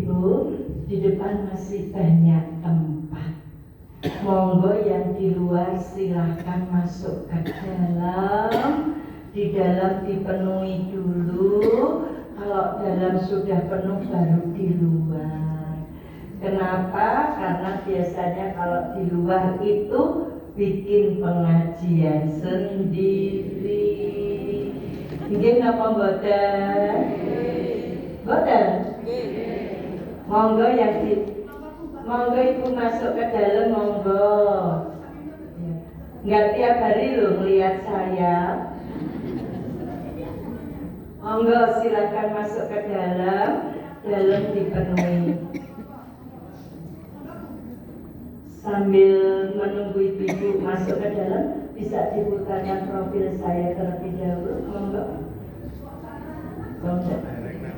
ibu-ibu, di depan masih banyak tempat. Monggo yang di luar silahkan masuk ke dalam. Di dalam dipenuhi dulu. Kalau dalam sudah penuh baru di luar. Kenapa? Karena biasanya kalau di luar itu bikin pengajian sendiri. Nggih napa mboten? Mboten? Monggo monggo ibu masuk ke dalam, monggo. Nggak tiap hari loh melihat saya. Monggo silakan masuk ke dalam dipenuhi. Sambil menunggu ibu masuk ke dalam, bisa diputarkan profil saya terlebih dahulu, monggo.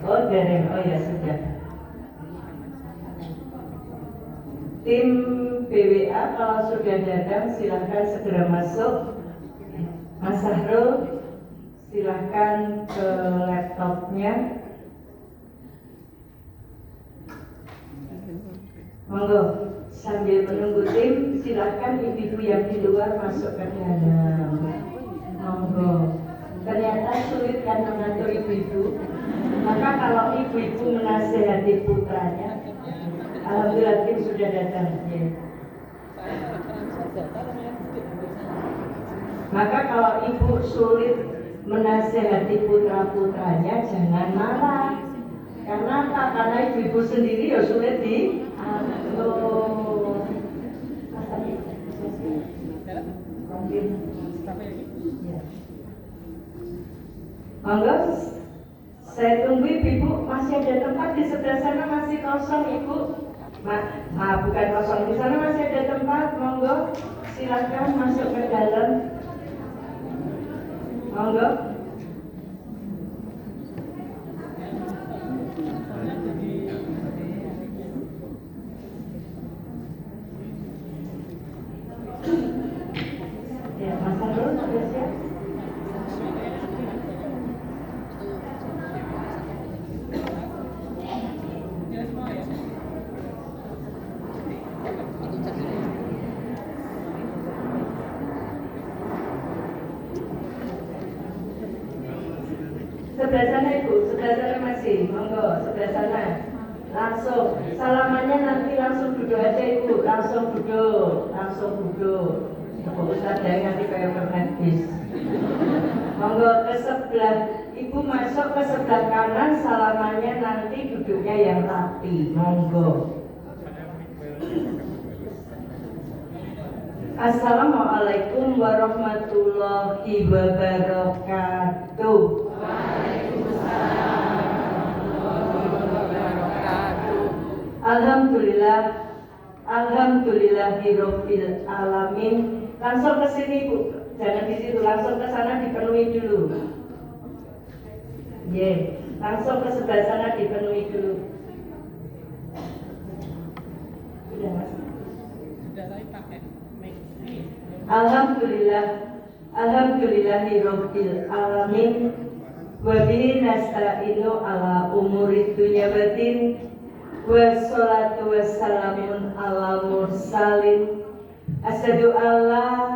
Oh, dereng. Oh ya sudah. Tim BWA kalau sudah datang silahkan segera masuk. Mas Sahrul, silahkan ke laptopnya. Monggo, sambil menunggu tim, silahkan ibu-ibu yang di luar masuk ke dalam. Monggo. Ternyata sulit kan mengatur ibu-ibu. Maka kalau ibu-ibu menasehati putranya, alhamdulillah tim sudah datang. Ya. Maka kalau ibu sulit menasehati putra-putranya, jangan marah. Karena apa? Karena ibu-ibu sendiri ya sulit diatur. Monggo, saya tunggu ibu. Masih ada tempat di sebelah sana, masih kosong ibu. Bukan kosong, di sana masih ada tempat. Monggo, silakan masuk ke dalam. Monggo. Ya, Mas Sahrul sudah siap? Sebelah sana ibu, sebelah sana masih, monggo, sebelah sana. Langsung, salamannya nanti langsung duduk aja ibu, langsung duduk. Pak Ustadz dari nanti kayak permen bis. Monggo ke sebelah, ibu masuk ke sebelah kanan, salamannya nanti duduknya yang rapi, monggo. Assalamualaikum warahmatullahi wabarakatuh. Alhamdulillahirabbil alamin. Langsung ke sini Bu, jangan di situ, langsung ke sana dipenuhi dulu. Langsung ke sebelah sana dipenuhi dulu. Sudah Mas? Sudah tadi pakai mic. Alhamdulillahirabbil alamin. Wa bihi nasta'inu ala umurid dunya waddin. Wassalatu wassalamun ala mursalin. Asyhadu alla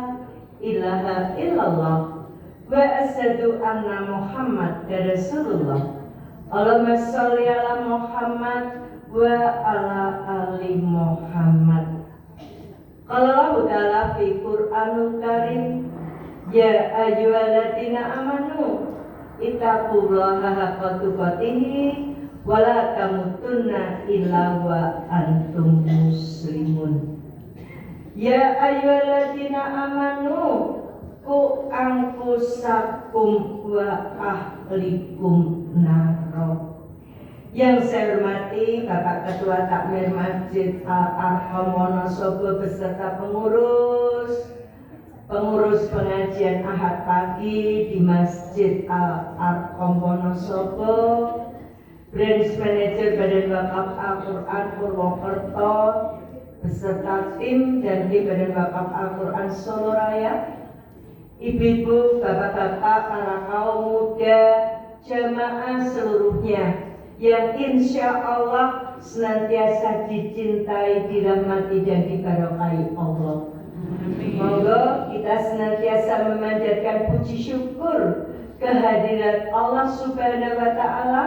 ilaha illallah wa asyhadu anna Muhammad Rasulullah. Allahumma sholli ala Muhammad wa ala ali Muhammad. Qala ta'ala fi Qur'anul Karim, ya ayyuhalladzina amanu ittaqullaha haqqa tuqatih wa la tamutunna illa wa antum muslimun. Ya ayyuhalladzina amanu qu anfusakum wa ahlikum naro. Yang saya hormati Bapak Ketua Takmir Masjid Al-Arham Wonosobo beserta pengurus pengajian Ahad pagi di Masjid Al-Arham Wonosobo, Branch Manager Badan Wakaf Al-Quran Purwokerto beserta tim dan di Badan Wakaf Al-Quran Solo Raya, ibu-ibu, bapak-bapak, para kaum muda, jamaah seluruhnya yang insya Allah senantiasa dicintai, dirahmati, dan diberkahi Allah. Monggo kita senantiasa memanjatkan puji syukur kehadirat Allah Subhanahu wa Ta'ala,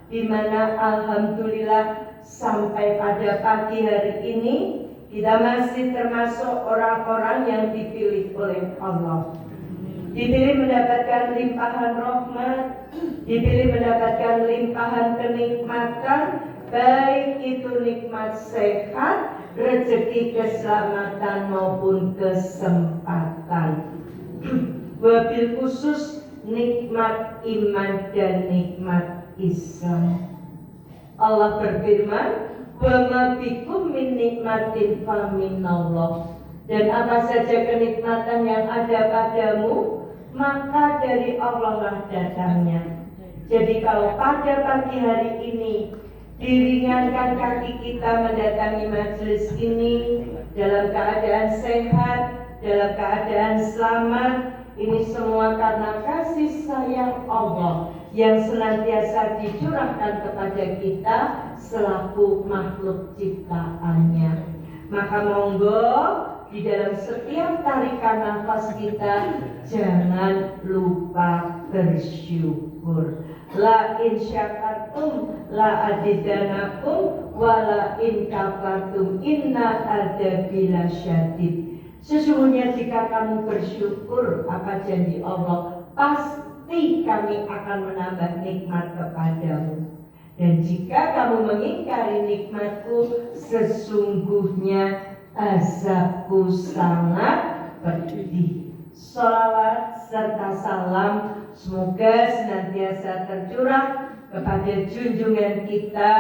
di mana alhamdulillah sampai pada pagi hari ini kita masih termasuk orang-orang yang dipilih oleh Allah. Dipilih mendapatkan limpahan rahmat, dipilih mendapatkan limpahan kenikmatan, baik itu nikmat sehat, rezeki, keselamatan maupun kesempatan. Wabil khusus nikmat iman dan nikmat Islam. Allah berfirman, "Wa ma bikum min nikmatin faminallah." Dan apa saja kenikmatan yang ada padamu, maka dari Allah lah datangnya. Jadi kalau pada pagi hari ini diringankan kaki kita mendatangi majelis ini dalam keadaan sehat, dalam keadaan selamat, ini semua karena kasih sayang Allah yang senantiasa dicurahkan kepada kita selaku makhluk ciptaannya. Maka monggo di dalam setiap tarikan nafas kita jangan lupa bersyukur. La in syakartum la adidanakum wa la in kafartum inna adabi lasyadid. Sesungguhnya jika kamu bersyukur, apa janji Allah, pasti kami akan menambah nikmat kepadamu. Dan jika kamu mengingkari nikmatku, sesungguhnya azabku sangat pedih. Sholawat serta salam semoga senantiasa tercurah kepada junjungan kita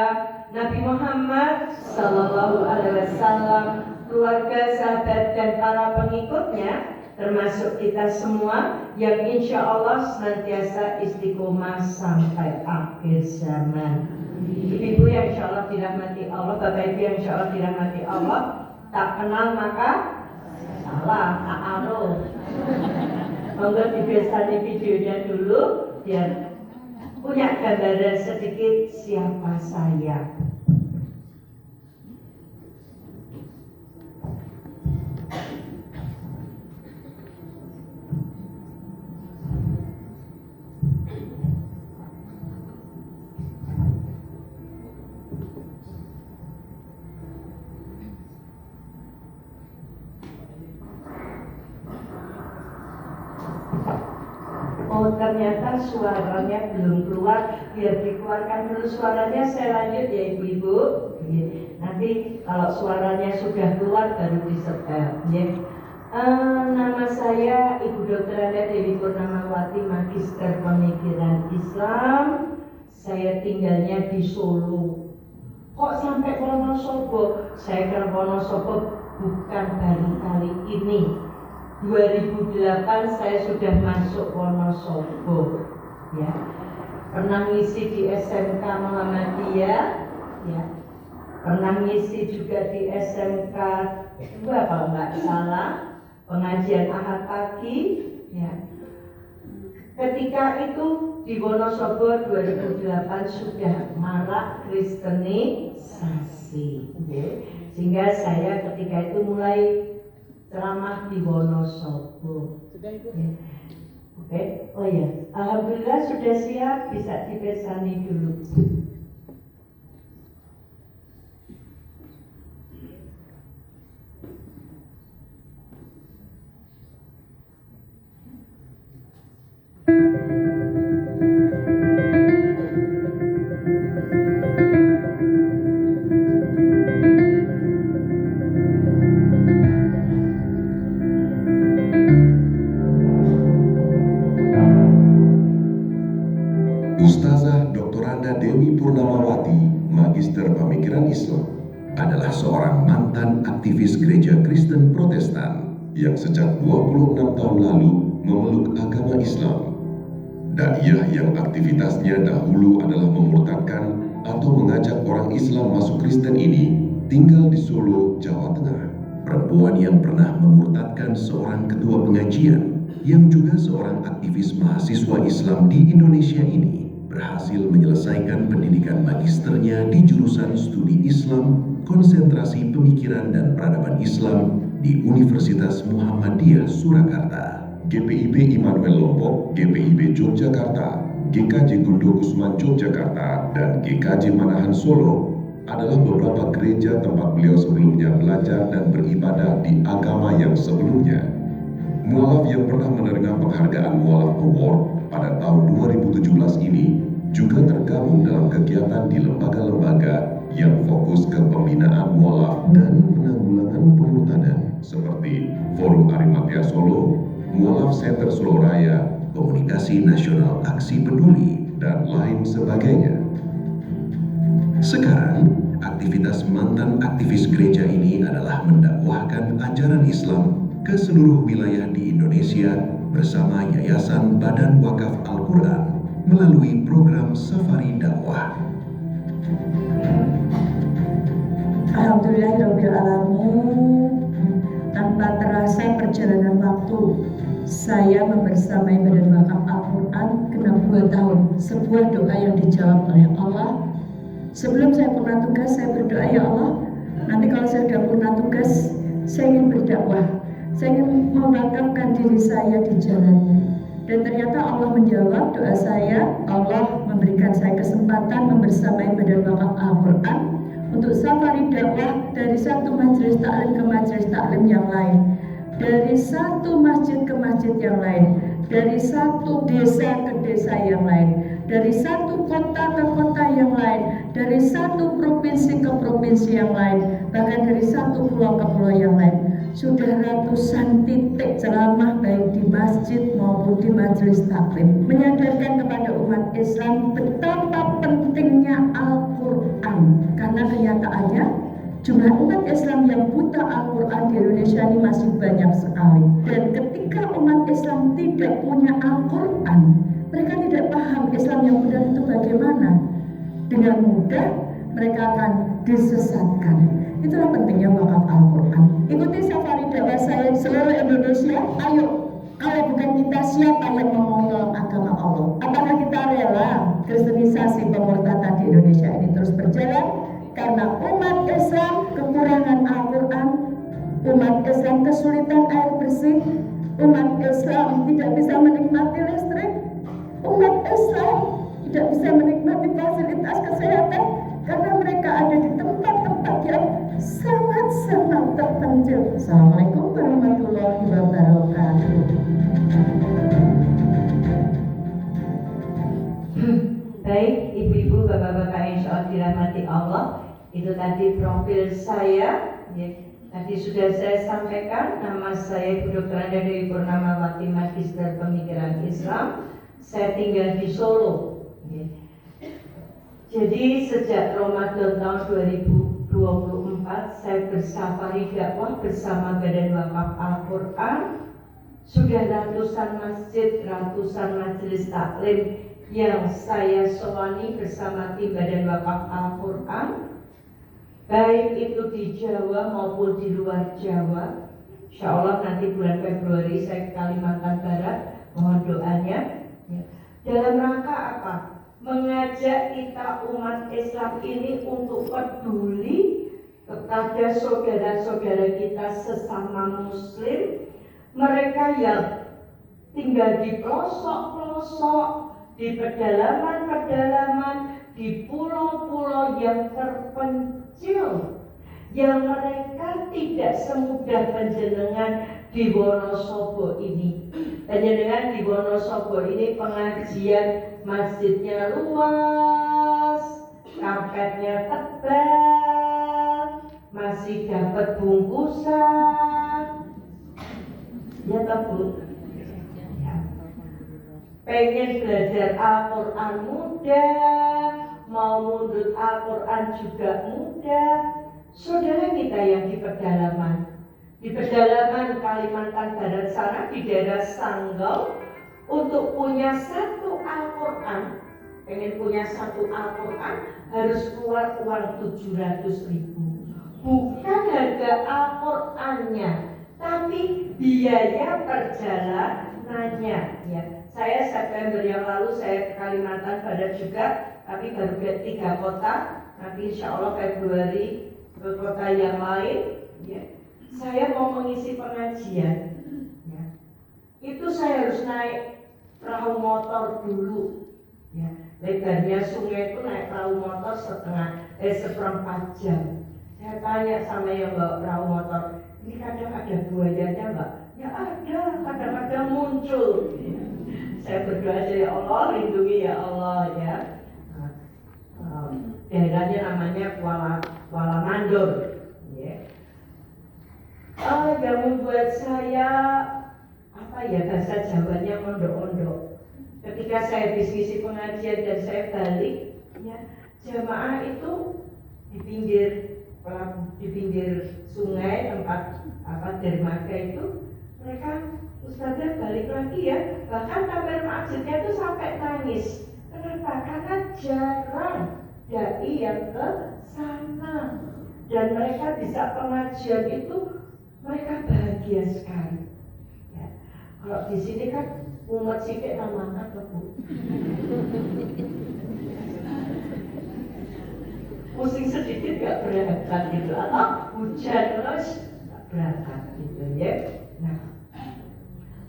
Nabi Muhammad Sallallahu Alaihi Wasallam, keluarga, sahabat, dan para pengikutnya, termasuk kita semua yang insya Allah senantiasa istiqomah sampai akhir zaman. Ibu-ibu yang insya Allah dirahmati Allah, Bapak Ibu yang insya Allah dirahmati Allah, tak kenal maka salah, tak aruh. Monggo dibesani videonya dulu biar punya gambaran sedikit siapa saya. Oh, ternyata suaranya belum keluar, biar dikeluarkan dulu suaranya, saya lanjut ya ibu-ibu. Nanti kalau suaranya sudah keluar baru disetel ya. Nama saya Ibu Dr. Anda Dewi Purnamawati, Magister Pemikiran Islam. Saya tinggalnya di Solo. Kok sampai Wonosobo? Saya ke Wonosobo bukan baru kali ini. 2008 saya sudah masuk Wonosobo, ya. Pernah ngisi di SMK Muhammadiyah, ya. Pernah ngisi juga di SMK 2 kalau nggak salah, pengajian Ahad pagi, ya. Ketika itu di Wonosobo 2008 sudah marak kristenisasi, ya. Sehingga saya ketika itu mulai ceramah di Wonosobo. Oke, oh ya, alhamdulillah sudah siap, bisa dipesani dulu. Ustazah Dr. Anda Dewi Purnamawati, Magister Pemikiran Islam, adalah seorang mantan aktivis gereja Kristen Protestan yang sejak 26 tahun lalu memeluk agama Islam. Daiyah yang aktivitasnya dahulu adalah memurtadkan atau mengajak orang Islam masuk Kristen ini tinggal di Solo, Jawa Tengah. Perempuan yang pernah memurtadkan seorang ketua pengajian yang juga seorang aktivis mahasiswa Islam di Indonesia ini berhasil menyelesaikan pendidikan magisternya di jurusan Studi Islam, Konsentrasi Pemikiran dan Peradaban Islam di Universitas Muhammadiyah Surakarta, GPIB Immanuel Lombok, GPIB Yogyakarta, GKJ Gundo Kusman Yogyakarta, dan GKJ Manahan Solo adalah beberapa gereja tempat beliau sebelumnya belajar dan beribadah di agama yang sebelumnya. Mualaf yang pernah menerima penghargaan Mualaf Award pada tahun 2017 ini juga tergabung dalam kegiatan di lembaga-lembaga yang fokus ke pembinaan mualaf dan penanggulangan pemurtadan seperti Forum Arimatea Solo, Mualaf Center Solo Raya, Komunikasi Nasional Aksi Peduli, dan lain sebagainya. Sekarang, aktivitas mantan aktivis gereja ini adalah mendakwahkan ajaran Islam ke seluruh wilayah di Indonesia bersama Yayasan Badan Wakaf Al-Quran melalui program Safari Dakwah. Alhamdulillahirrahmanirrahim. Tanpa terasa perjalanan waktu, saya membersamai Badan Wakaf Al-Quran genap 2 tahun. Sebuah doa yang dijawab oleh Allah. Sebelum saya purna tugas, saya berdoa, ya Allah, nanti kalau saya sudah purna tugas, saya ingin berdakwah. Saya ingin mewakafkan diri saya di jalan. Dan ternyata Allah menjawab doa saya. Allah memberikan saya kesempatan membersamai Badan Wakaf Al-Quran untuk safari dakwah dari satu majelis taklim ke majelis taklim yang lain, dari satu masjid ke masjid yang lain, dari satu desa ke desa yang lain, dari satu kota ke kota yang lain, dari satu provinsi ke provinsi yang lain, bahkan dari satu pulau ke pulau yang lain. Sudah ratusan titik ceramah baik di masjid maupun di majelis taklim, menyadarkan kepada umat Islam betapa pentingnya Al-Quran. Karena kenyataannya jumlah umat Islam yang buta Al-Quran di Indonesia ini masih banyak sekali. Dan ketika umat Islam tidak punya Al-Quran, mereka tidak paham Islam yang benar itu bagaimana. Dengan mudah mereka akan disesatkan. Itulah pentingnya wakaf Al-Quran. Ikuti safari dakwah saya di seluruh Indonesia. Ayo, kalau bukan kita, siapa yang mau menolong agama Allah? Apakah kita rela kristenisasi pemurtadan di Indonesia ini terus berjalan? Karena umat Islam kekurangan Al-Quran, umat Islam kesulitan air bersih, umat Islam tidak bisa menikmati listrik, umat Islam tidak bisa menikmati fasilitas kesehatan karena mereka ada di tempat-tempat yang sangat-sangat terpencil. Assalamualaikum warahmatullahi wabarakatuh. Baik, ibu-ibu, bapak-bapak yang insya Allah dirahmati Allah, itu tadi profil saya. Tadi sudah saya sampaikan, nama saya Ibu Dr. Anda Dewi Purnamawati, Magister Pemikiran Islam. Saya tinggal di Solo. Jadi sejak Ramadan tahun 2024 saya bersafari dakwah bersama Badan Wakaf Al-Quran. Sudah ratusan masjid, ratusan majelis taklim yang saya sowani bersama tim Badan Wakaf Al-Quran, baik itu di Jawa maupun di luar Jawa. Insya Allah nanti bulan Februari saya ke Kalimantan Barat, mohon doanya. Dalam rangka apa? Mengajak kita umat Islam ini untuk peduli kepada saudara-saudara kita sesama Muslim, mereka yang tinggal di pelosok-pelosok, di pedalaman-pedalaman, di pulau-pulau yang terpencil, yang mereka tidak semudah panjenengan di Wonosobo ini. Panjenengan di Wonosobo ini pengajian masjidnya luas, karpetnya tebal, masih dapat bungkusan. Ya tak Bu? Ya. Pengen belajar Al-Quran mudah, mau mundut Al-Quran juga mudah. Saudara kita yang di pedalaman Kalimantan Barat sana, di daerah Sanggau, untuk punya satu Al-Quran, pengen punya satu Al-Quran harus keluar uang 700.000. Bukan harga Al-Qurannya, tapi biaya perjalanannya. Ya, Saya September yang lalu saya ke Kalimantan Barat juga, tapi baru ke 3 kota. Nanti insya Allah Februari ke kota yang lain. Ya. Saya mau mengisi pengajian. Ya. Itu saya harus naik perahu motor dulu. Ya. Lebarnya sungai itu naik perahu motor seperempat jam. Saya tanya sama yang bawa perahu motor, ini kadang ada buayanya Mbak? Ya ada, kadang-kadang muncul. Ya. Saya berdoa aja, ya Allah, lindungi ya Allah ya. Daerahnya namanya Kuala Mandor. Ya. Yang membuat saya bahasa Jawanya mondok-ondok. Ketika saya diskusi pengajian dan saya balik, ya, jamaah itu di pinggir sungai tempat dermaga itu, mereka Ustazah balik lagi ya, bahkan tampil masjidnya itu sampai nangis. Kenapa? Karena jarang dai yang ke sana dan mereka bisa pengajian itu, mereka bahagia sekali. Ya. Kalau di sini kan umat sikit namanya Bu. Pusing sedikit gak berangkat gitu, atau hujan terus gak berangkat gitu ya. Nah,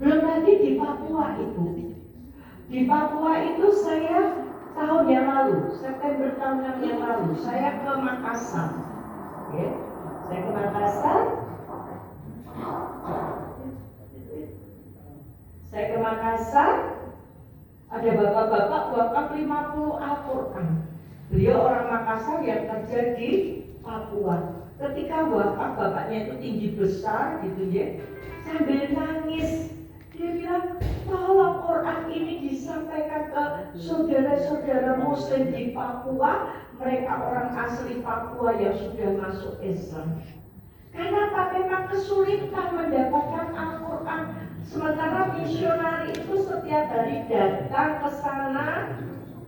belum lagi di Papua itu. Di Papua itu saya tahun yang lalu, September tahun yang lalu, saya ke Makassar. Ya. Saya ke Makassar. Saya ke Makassar. Ada bapak-bapak wakaf 50 Al-Quran. Beliau orang Makassar yang kerja di Papua. Ketika wakaf bapaknya itu tinggi besar gitu ya, sambil nangis. Dia bilang, tolong Quran ini disampaikan ke saudara-saudara muslim di Papua. Mereka orang asli Papua yang sudah masuk Islam. Karena memang kesulitan mendapatkan Al-Quran. Sementara misionari itu setiap hari datang ke sana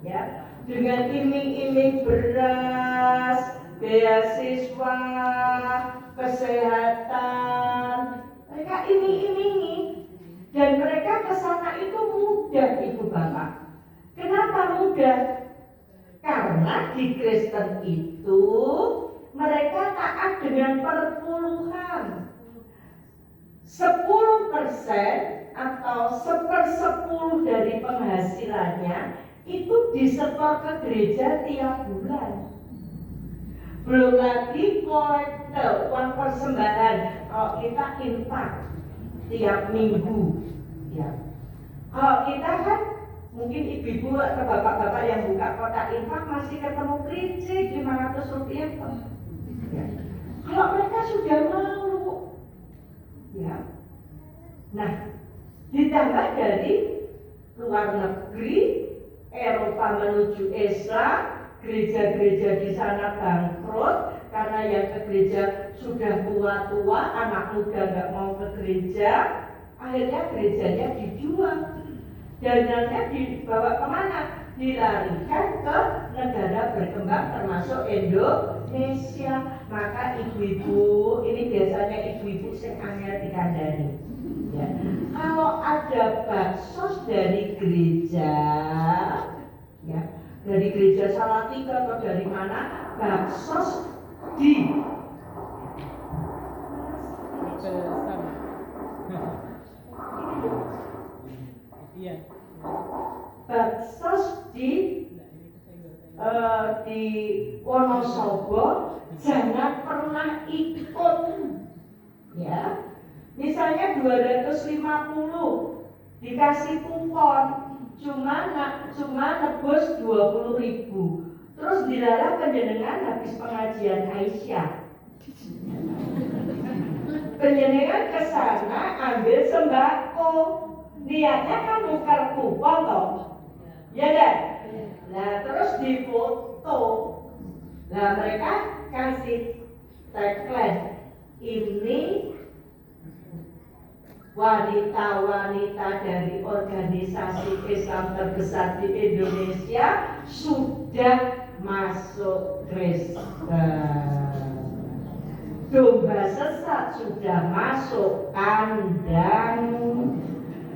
ya, dengan iming-iming beras, beasiswa, kesehatan. Mereka iming-imingi. Dan mereka ke sana itu mudah, Ibu Bapak. Kenapa mudah? Karena di Kristen itu mereka taat dengan perpuluhan. 10% atau 1/10 dari penghasilannya itu disetor ke gereja tiap bulan. Belum lagi kolekte, uang persembahan. Kalau kita infak tiap minggu, ya. Kalau kita kan mungkin ibu-ibu atau bapak-bapak yang buka kotak infak masih ketemu krincik 500 rupiah. Ya. Kalau mereka sudah malu, ya. Nah, ditambah dari luar negeri, Eropa menuju Islam, gereja-gereja di sana bangkrut karena yang ke gereja sudah tua-tua, anak muda nggak mau ke gereja, akhirnya gerejanya dijual. Dananya dibawa kemana? Dilarikan ke negara berkembang termasuk Indonesia. Maka ibu-ibu, ini biasanya ibu-ibu sing angel dikandani. Ya. Kalau ada baksos dari gereja, ya, dari gereja Salatiga atau dari mana, baksos di baksos di Wonosobo jangan pernah ikut, ya. Misalnya 250 dikasih kupon, cuma nebus 20.000, terus dilarang penjenengan habis pengajian Aisyah. Penjenengan ke sana ambil sembako, niatnya kan nuker kupon toh, ya deh. Nah terus difoto, nah mereka kasih tagline, ini wanita-wanita dari organisasi Islam terbesar di Indonesia sudah masuk Kristen. Domba sesat sudah masuk kandang.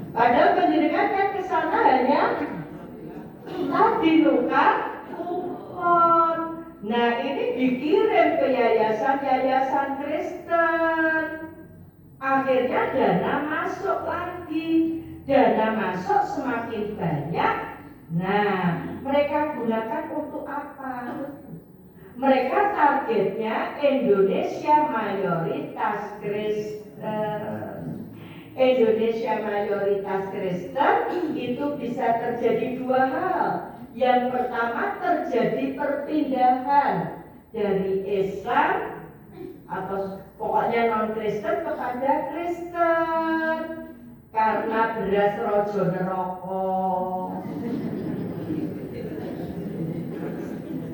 Padahal penjenengan kan ke ke sana hanya tadi nuker kupon. Nah, ini dikirim ke yayasan-yayasan Kristen. Akhirnya dana masuk lagi. Dana masuk semakin banyak. Nah, mereka gunakan untuk apa? Mereka targetnya Indonesia mayoritas Kristen. Indonesia mayoritas Kristen itu bisa terjadi dua hal. Yang pertama, terjadi perpindahan dari Islam atau pokoknya non-Kristen kepada Kristen karena beras rojo neraka.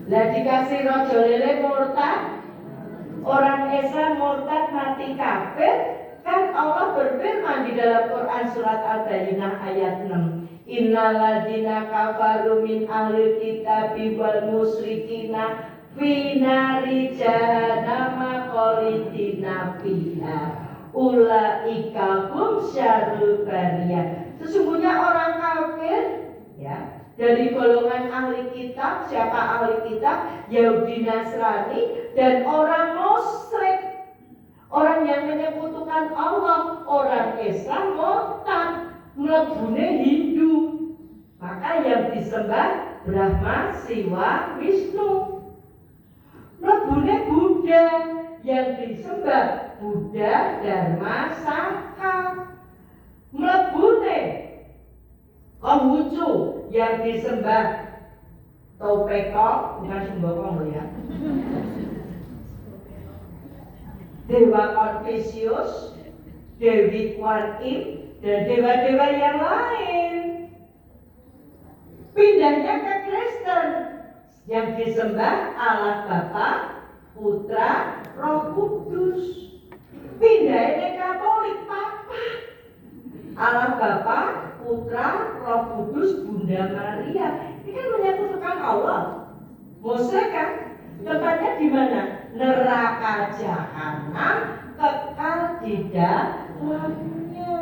Lah dikasih rojo lele murtad, orang Islam murtad mati kafir. Kan Allah berfirman di dalam Quran surat Al-Bayyinah ayat 6, innalladzina kafaru min ahlil kitabi wal musyrikina fi nari jahannama khalidina fiha ulaika hum syarrul bariyah. Sesungguhnya orang kafir ya dari golongan ahli kitab. Siapa ahli kitab? Yahudi, Nasrani, dan orang musyrik. Orang yang menyekutukan Allah, orang Islam murtad, mlebune Hindu. Maka yang disembah Brahma, Siwa, Wisnu. Mlebune Buddha, yang disembah Buddha, Dharma, Sangha. Mlebune Konghucu, yang disembah Topeko, bukan Sumbokong loh ya. Dewa Confucius, Dewi Kuan Yin, dan dewa-dewa yang lain. Pindahnya ke Kristen, yang disembah Allah Bapa, Putra, Roh Kudus. Pindahnya ke Katolik, Papa, Allah Bapa, Putra, Roh Kudus, Bunda Maria. Ini kan menyekutukan Allah. Musyrik kan? Tempatnya di mana? Neraka jahanam, kekal di dalamnya.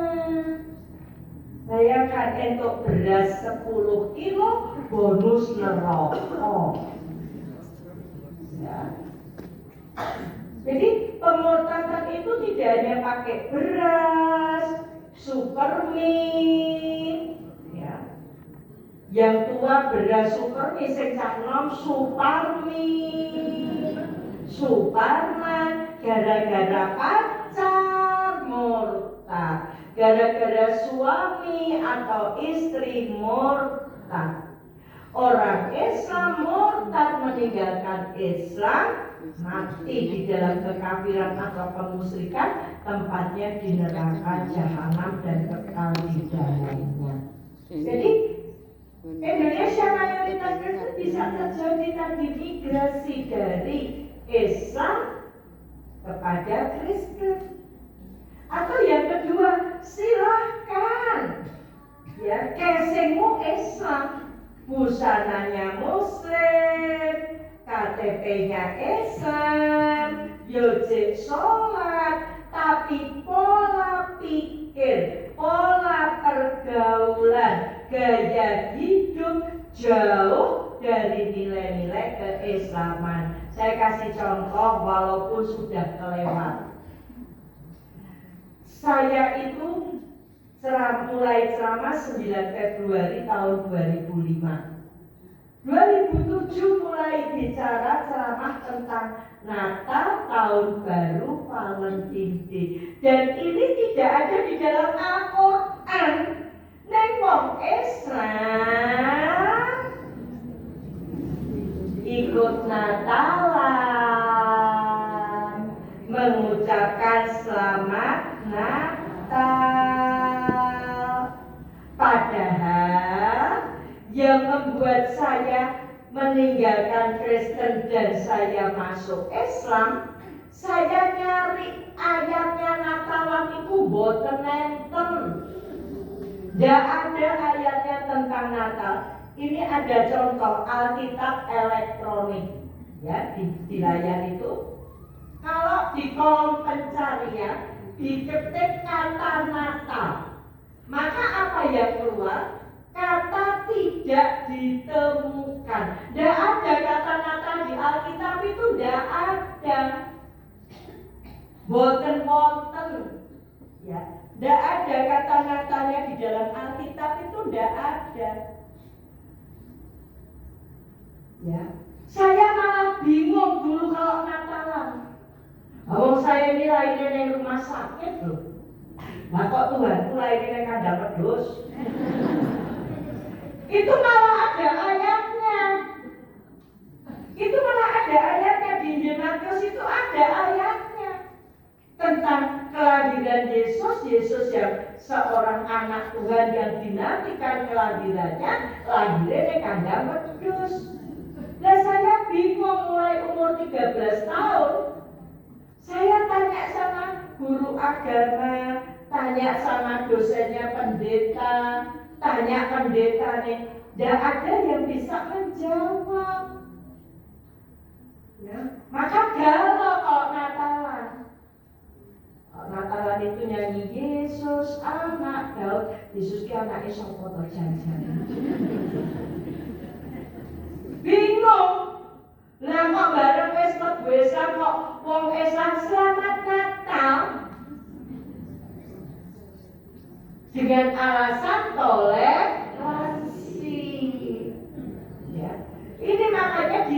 Bayangkan untuk beras 10 kilo bonus neraka. Ya. Jadi pemurtadan itu tidak hanya pakai beras, supermie, ya. Yang tua beras supermie, sing cah nom suparmie, Suparman, gara-gara pacar murtad, gara-gara suami atau istri murtad. Orang Islam murtad meninggalkan Islam, mati di dalam kekafiran atau kemusyrikan, tempatnya di neraka jahanam dan kekal di dalamnya. Jadi Indonesia mayoritas Kristen bisa terjadi tadi migrasi dari Islam kepada Kristen. Atau yang kedua, silahkan ya casingmu Islam, busananya Muslim, KTP-nya Islam, yojek sholat, tapi pola pikir, pola pergaulan, gaya hidup jauh dari nilai-nilai keislaman. Saya kasih contoh walaupun sudah kelewat. Saya itu mulai ceramah 9 Februari tahun 2005. 2007 mulai bicara ceramah tentang Natal, Tahun Baru, Valentine Day. Dan ini tidak ada di dalam Al-Quran. Nek wong Islam ikut Natalan, mengucapkan selamat Natal. Padahal yang membuat saya meninggalkan Kristen dan saya masuk Islam, saya nyari ayatnya Natalan itu boten nenten. Tidak ada ayatnya tentang Natal. Ini ada contoh Alkitab elektronik, ya di layar itu. Kalau di kolom pencarian diketik kata Natal, maka apa yang keluar? Kata tidak ditemukan. Tidak ada kata-kata di Alkitab itu, tidak ada. Boten wonten. Ya, tidak ada kata-katanya di dalam Alkitab itu, tidak ada. Ya, saya malah bingung dulu kalau Natalan. Oh, saya ini lahirnya di rumah sakit loh. Nah kok Tuhan lahirnya di kandang wedhus? Itu malah ada ayatnya. Itu malah ada ayatnya di Injil Matius, itu ada ayatnya tentang kelahiran Yesus. Yesus yang seorang anak Tuhan yang dinantikan kelahirannya, lahirnya di kandang wedhus. Dan saya bingung mulai umur 13 tahun. Saya tanya sama guru agama, tanya sama dosennya pendeta, tanya pendeta nih, tidak ada yang bisa menjawab. Ya, maka galau kalau Natalan. Natalan itu nyanyi Yesus anak Daud. Yesus itu anaknya sapa to jan-jan. Bingung. Lah kok bareng wis mlebu Islam kok wong Islam selamat Natal dengan alasan toleransi. Ya. Ini makanya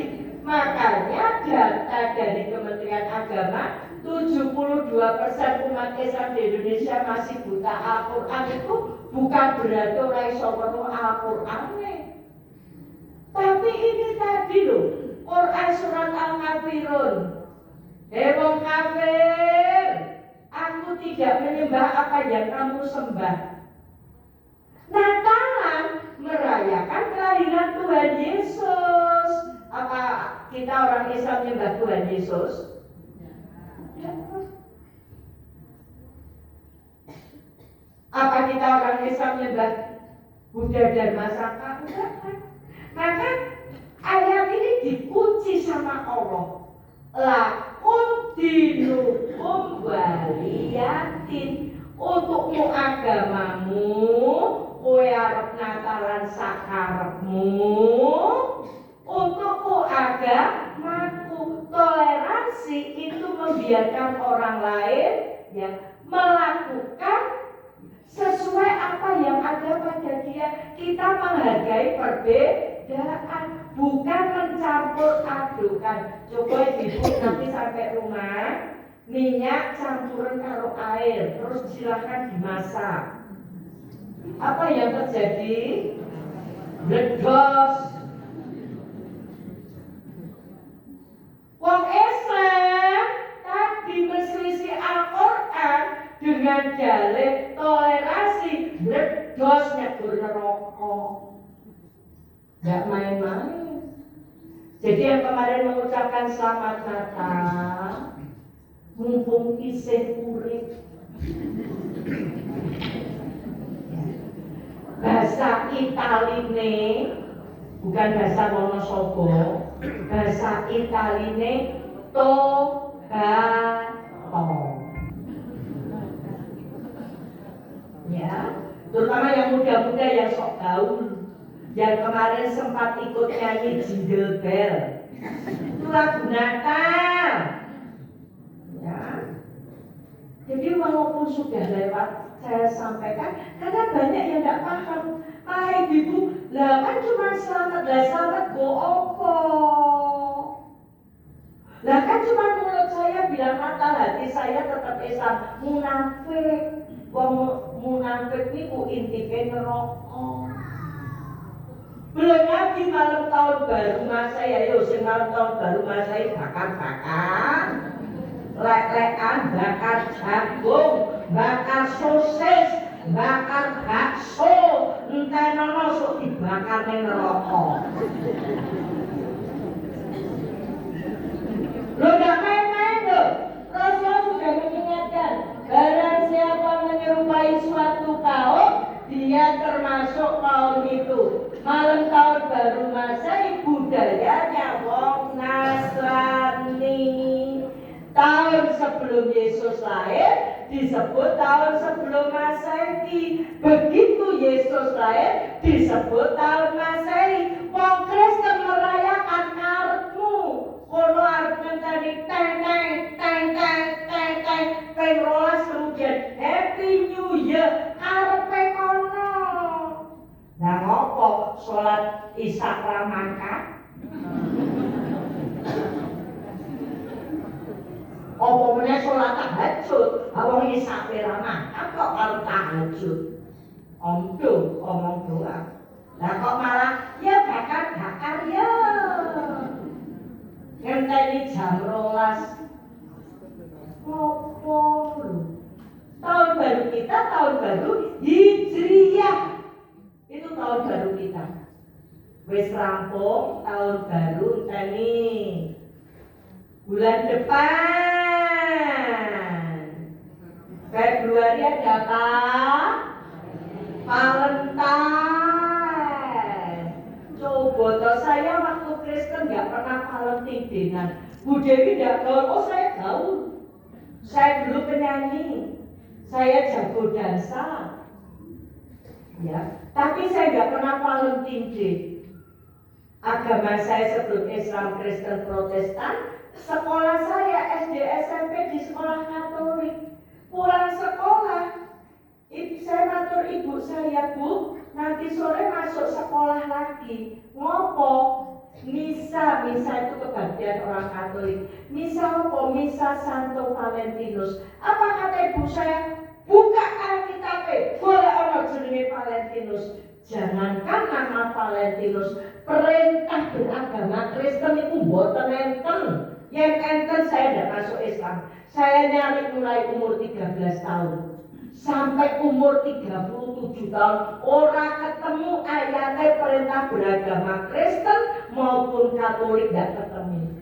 data dari Kementerian Agama 72% umat Islam di Indonesia masih buta Al-Quran. Itu bukan berarti ora iso weruh Al-Qur'ane. Tapi ini tadi loh, Quran surat Al-Kafirun. Wong kafir, aku tidak menyembah apa yang kamu sembah. Natalan merayakan kelahiran Tuhan Yesus. Apa kita orang Islam menyembah Tuhan Yesus? Apa kita orang Islam menyembah Buddha dan Saka? Enggak kan? Maka ayat ini dikunci sama Allah. Lakum dinukum waliyatin. Untukmu agamamu, kowe arep Natalan sakarepmu. Untukku agamaku. Toleransi itu membiarkan orang lain yang melakukan sesuai apa yang ada pada dia. Kita menghargai perbedaan, bukan mencampur adukan. Coba ibu nanti sampai rumah, minyak campuran karo air, terus silahkan dimasak. Apa yang terjadi? Bledos. Wong Islam tadi berselisih Al-Quran dengan dalih toleransi, bledos nyebur neraka. Gak main-main. Jadi yang kemarin mengucapkan selamat Natal, mumpung isih urip. Bahasa Italine, bukan bahasa Wonosobo, bahasa Italine Tobato. Ya, terutama yang muda-muda yang sok gaul, yang kemarin sempat ikut nyanyi Jingle Bell, itu lagu Natal. Ya, jadi walaupun sudah lewat, saya sampaikan karena banyak yang tidak paham. Hai ibu, lah kan cuma selamat, lah selamat go opo. Lah kan cuma mulut saya bilang Natal, hati saya tetap Islam. Munafik. Wong munafik niku intine neraka. Belum lagi malam tahun baru Masehi, ayo sing malam tahun baru Masehi bakar-bakar, lek-lekan, bakar jagung, bakar sosis, bakar bakso, entenono sok dibakar ning neraka. Lo gak main-main lo. Rasulullah sudah mengingatkan, barang siapa menyerupai suatu kaum, dia termasuk kaum itu. Malam tahun baru Masehi budayanya wong Nasrani. Tahun sebelum Yesus lahir, disebut tahun sebelum Masehi. Begitu Yesus lahir disebut tahun Masehi. Wong Kristen merayakan karepmu. Kono arep ngenteni teng teng teng teng teng teng ping 12 kemudian Happy New Year karepe kono. Nah ngopo sholat Isya Pramangkat? Apa meneh sholat tahajud? Awang Isya Pramangkat kok karo tahajud? Omong doang. Lah kok malah ya bakar-bakar ya. Ngenteni jam 12. Ngopo lho? Tahun baru kita tahun baru Hijriyah. Itu tahun baru kita. Wis rampung tahun baru enteni bulan depan. Februari ada apa? Valentine. Coba toh saya waktu Kristen nggak pernah Valentine dinan. Bu Dewi nggak gaul, oh saya gaul. Saya dulu penyanyi. Saya jago dansa. Ya, tapi saya nggak pernah Valentine Day. Agama saya sebelum Islam, Kristen, Protestan. Sekolah saya SD, SMP di sekolah Katolik. Pulang sekolah, saya matur ibu saya, Bu, nanti sore masuk sekolah lagi. Ngopo? Misa itu kebaktian orang Katolik. Misa apa? Misa Santo Valentinus. Apa kata ibu saya? Buka Alkitab, boleh ono jenenge Valentinus. Jangankan nama Valentinus, perintah beragama Kristen itu mboten enten. Yang enten saya tidak masuk Islam. Saya nyari mulai umur 13 tahun sampai umur 37 tahun. Orang ketemu ayatnya perintah beragama Kristen maupun Katolik tidak ketemu.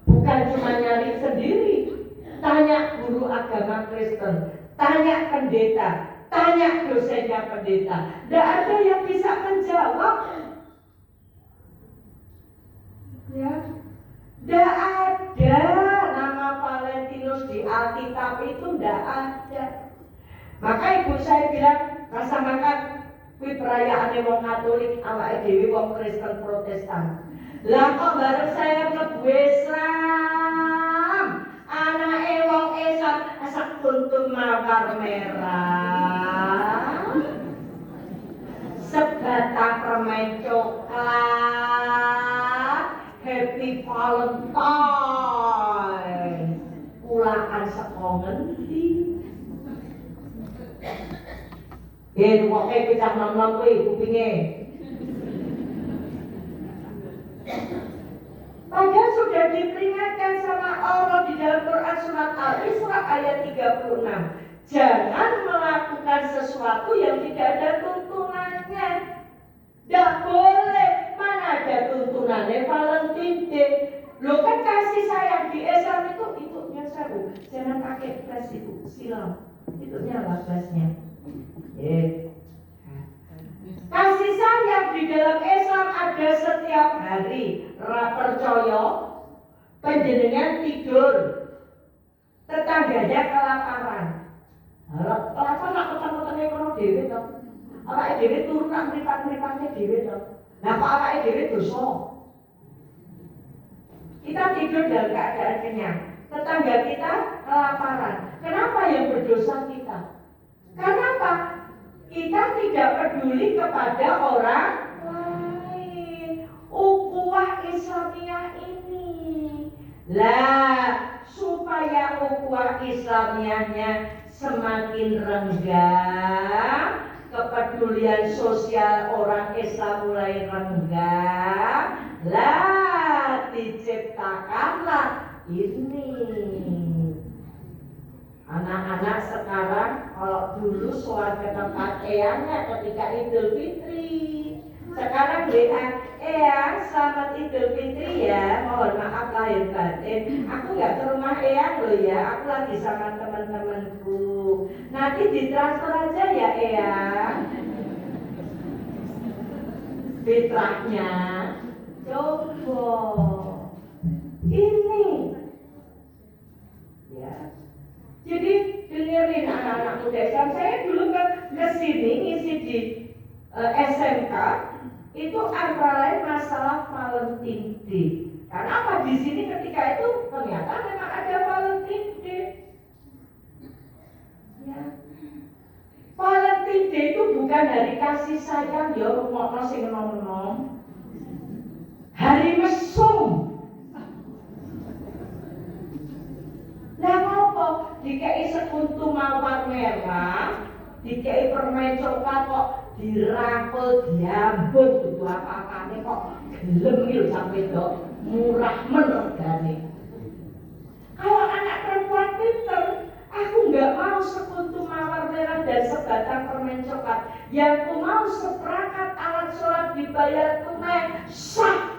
Bukan cuma nyari sendiri. Tanya guru agama Kristen, tanya pendeta, tanya dosennya pendeta. Tidak ada yang bisa menjawab. Ya. Tidak ada nama Valentinus di Alkitab itu, tidak ada. Maka ibu saya bilang, rasa makan kuwi perayaane wong Katolik, awake dhewe wong Kristen Protestan. Lah kok bareng saya mlebu Islam, anake wong Islam asak kuntum mawar merah, sebatang permen coklat, Happy Valentine. Pulaan saka ngendi? Nuwoke pecah nom-nom kuwi kupinge. Padahal sudah diperingatkan sama Allah di dalam Quran surat Al-Isra ayat 36. Jangan melakukan sesuatu yang tidak ada tuntunannya. Tidak boleh. Mana ada tuntunannya Valentine Day. Loh kan kasih sayang di Islam itu seru. Jangan pakai flash itu, silam. Itu nyala flashnya. Kasih sayang di dalam Islam ada setiap hari. Ra percaya panjenengan tidur, tetangganya kelaparan. Lapar nak ketemu-ketemu kono dhewe to. Awake dhewe turu nang mripat-mripate dhewe to. Lah kok awake dhewe dosa. Kita tidur dalam keadaan kenyang. Tetangga kita kelaparan. Kenapa yang berdosa kita? Karena apa? Kita tidak peduli kepada orang lain. Ukhuwah Islamiyah ini. Lah, supaya ukhuwah Islamiyahnya semakin renggang, kepedulian sosial orang Islam mulai renggang, lah diciptakanlah ini. Anak-anak sekarang kalau dulu soal ke tempat eyangnya ketika Idul Fitri, sekarang bilang eyang selamat Idul Fitri ya, mohon maaf lahir batin, aku nggak ke rumah eyang loh ya, aku lagi sama teman-temanku, nanti ditransfer aja ya eyang. Fitrahnya coba ini ya. Jadi dengerin anak-anak muda Islam. Saya dulu ke sini ngisi di SMK itu antara lain masalah Valentine Day. Karena apa di sini ketika itu ternyata memang ada Valentine Day. Ya. Valentine Day itu bukan hari kasih sayang ya, rumokno sing enom-enom. Hari mesum. Lah ngopo dikei sekuntum mawar merah, dikei permen coklat kok dirangkul diambut dudu apa-apane kok gelem iki lho sampe dok murah men regane. Kalau anak perempuan pinter, aku nggak mau sekuntum mawar merah dan sebatang permen coklat. Yang aku mau seperangkat alat sholat dibayar tunai sah.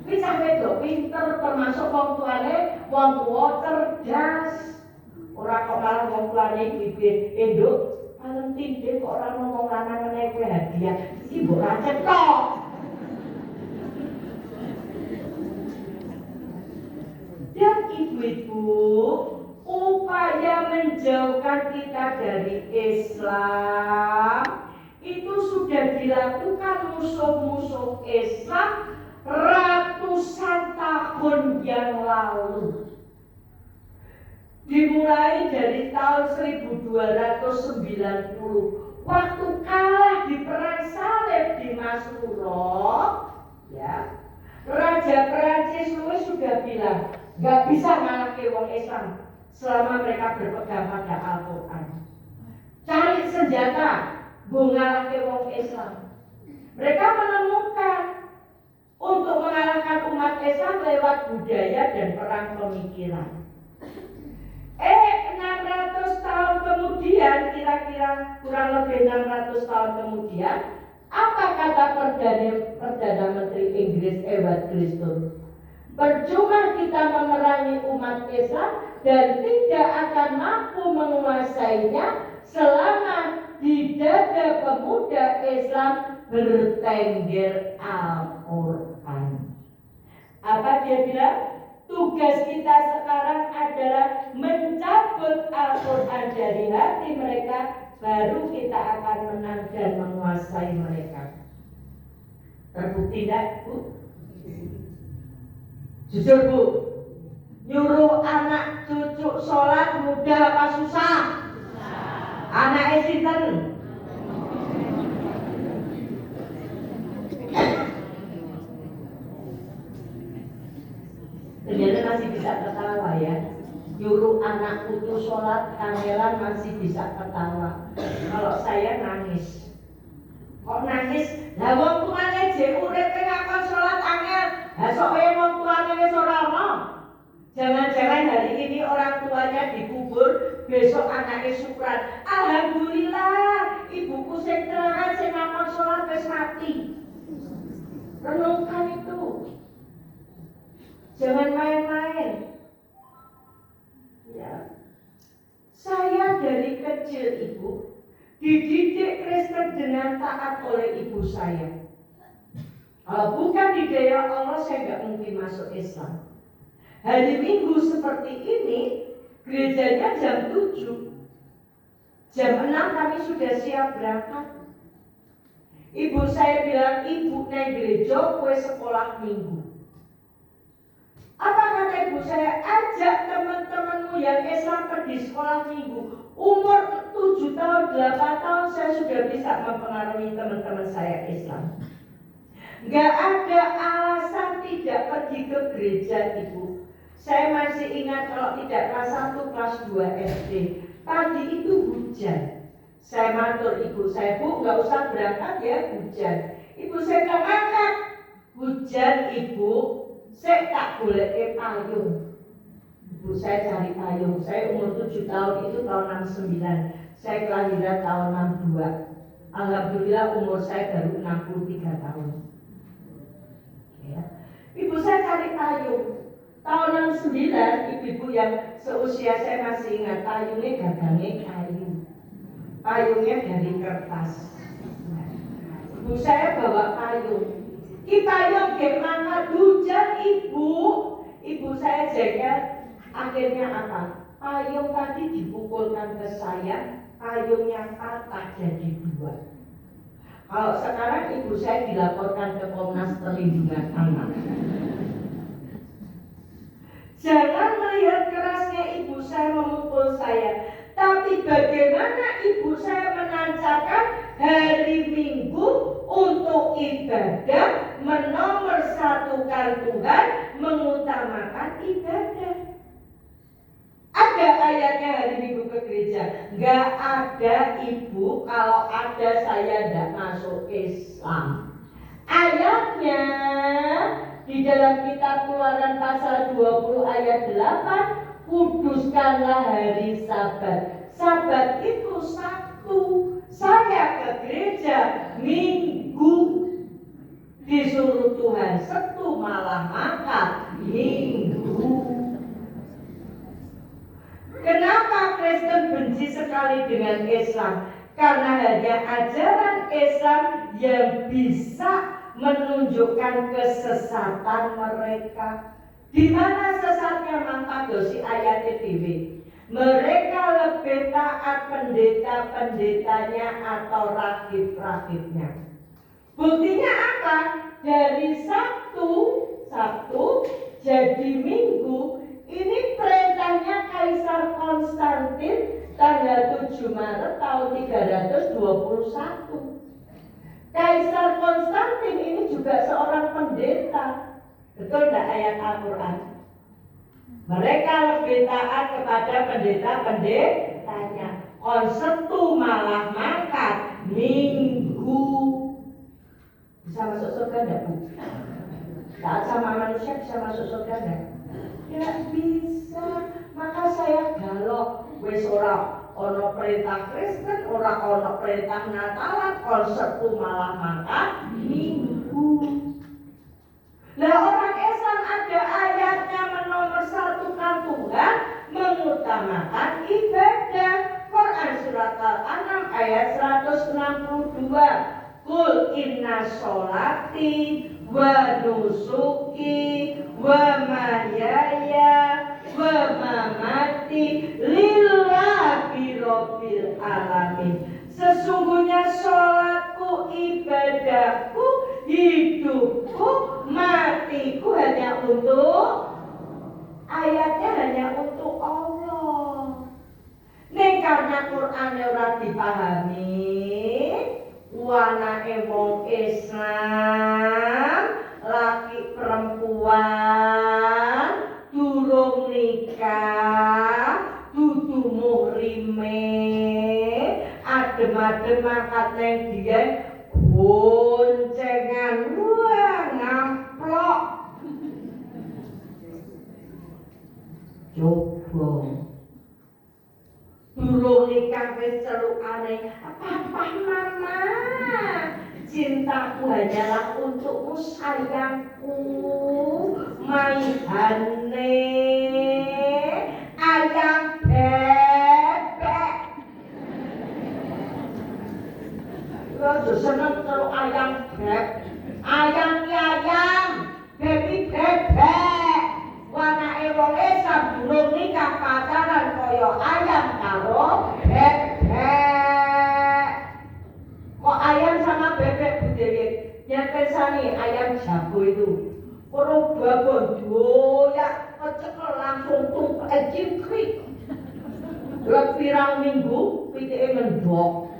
Ini sampai do pinter termasuk wong tuane, wong tua cerdas. Ora kok malah wong tuane bibit, Nduk, Valentine Day kok ora ngomong lanang menehi kowe hadiah. Iki mbok ra cetok. Dan ibu-ibu, upaya menjauhkan kita dari Islam itu sudah dilakukan musuh-musuh Islam ratusan tahun yang lalu. Dimulai dari tahun 1290 waktu kalah di perang salib di Masuro, ya, Raja Perancis Louis sudah bilang nggak bisa ngalahke wong Islam selama mereka berpegang pada Al-Quran. Cari senjata, bu ngalahke wong Islam. Mereka menemukan untuk mengalahkan umat Islam lewat budaya dan perang pemikiran. 600 tahun kemudian, kira-kira kurang lebih 600 tahun kemudian, apa kata Perdana Menteri Inggris Edward Gladstone? Percuma kita memerangi umat Islam dan tidak akan mampu menguasainya selama di dada pemuda Islam bertengger Al-Quran. Apa dia bilang? Tugas kita sekarang adalah mencabut Al-Quran dari hati mereka, baru kita akan menang dan menguasai mereka. Terbukti tidak, Bu? Jujur, Bu, nyuruh anak cucu sholat mudah apa susah? Anak sinten? Ternyata masih bisa ketawa ya. Nyuruh anak putu sholat kangelan masih bisa ketawa. Kalau saya nangis. Kok nangis? Lah wong tuane jek uripe ngakon sholat angel. Lah sok wae wong tuane wis ora ono. Jangan-jangan hari ini orang tuanya dikubur, besok anaknya syukuran. Alhamdulillah, ibuku sing telahan sing ngakon sholat wis mati. Renungkan itu. Jangan main-main. Ya. Saya dari kecil Ibu dididik Kristen dengan taat oleh ibu saya. Kalau bukan hidayah Allah, saya nggak mungkin masuk Islam. Hari Minggu seperti ini, gerejanya jam 7. Jam 6 kami sudah siap berangkat. Ibu saya bilang, Ibu naik gereja, kue sekolah Minggu. Apa kata ibu saya? Ajak teman-temanmu yang Islam pergi sekolah Minggu. Umur 7 tahun, 8 tahun saya sudah bisa mempengaruhi teman-teman saya Islam. Gak ada alasan tidak pergi ke gereja Ibu. Saya masih ingat kalau tidak kelas 1, kelas 2 SD. Pagi itu hujan. Saya matur ibu saya, Bu, gak usah berangkat ya, hujan. Ibu saya bilang, angkat. Hujan Ibu, saya tak boleh payung. Ibu saya cari payung. Saya umur 7 tahun itu tahun 69. Saya kelahiran tahun 62. Alhamdulillah umur saya baru 63 tahun. Ya. Ibu saya cari payung. Tahun 69, ibu-ibu yang seusia saya masih ingat, payungnya gagangnya kayu. Payungnya dari kertas. Ibu saya bawa payung. Ki payung gimana hujan Ibu? Ibu saya jengkel. Akhirnya apa? Payung tadi dipukulkan ke saya, payungnya patah jadi 2. Kalau sekarang ibu saya dilaporkan ke Komnas Perlindungan Anak. Jangan melihat kerasnya ibu saya memukul saya, tapi bagaimana ibu saya menancakan hari Minggu untuk ibadah, menomorsatukan Tuhan, mengutamakan ibadah. Ada ayatnya hari Minggu ke gereja? Nggak ada ibu. Kalau ada saya tidak masuk Islam. Ayatnya di dalam kitab Keluaran pasal 20 ayat 8, kuduskanlah hari Sabat. Sabat itu Sabtu. Saya ke gereja Minggu. Disuruh Tuhan Sabtu malah makan Minggu. Kenapa Kristen benci sekali dengan Islam? Karena hanya ajaran Islam yang bisa menunjukkan kesesatan mereka. Di mana sesatnya mangkadosi ayat TV? Mereka lebih taat pendeta-pendetanya atau rakib-rakibnya. Buktinya apa? Dari Sabtu jadi Minggu. Ini perintahnya Kaisar Konstantin tanggal 7 Maret tahun 321. Kaisar Konstantin ini juga seorang pendeta. Betul tidak ayat Al-Quran? Mereka lebih taat kepada pendeta-pendetanya. Sabtu malah makan Minggu. Bisa masuk surga enggak, Bu? Taat sama manusia bisa masuk surga enggak? Tidak bisa. Maka saya galak. Wis ora ono perintah Kristen, ora ono perintah Natalan, Sabtu malah makan Minggu. Lah orang Islam ada ayatnya menomorsatukan Tuhan, mengutamakan ibadah. Quran surat Al-An'am ayat 162. Qul inna sholati wa nusuki wa mahyaya wa mamati lillahi rabbil alamin. Sesungguhnya sholatku, ibadahku, hidupku, matiku hanya untuk, ayatnya hanya untuk Allah. Nih karena Qur'annya ora dipahami, wanake wong Islam, laki perempuan, durung nikah, dudu muhrime, adem-adem angkat neng dia, goncengan, wah ngamplok. Coba durung nikah wis celukane, papa mama, cintaku hanyalah untukmu sayangku, maihane ayam bebek. Lo seneng celuk ayam bebek, ayam baby bebek. Wanake wong Islam durung nikah pacaran kaya ayam karo bebek. Kok ayam sama bebek Bu Dewi? Yang kesani ayam jago itu. Kalau babon doyak kecekel langsung tumpek jingkrik. Lek pirang minggu pitike mendok.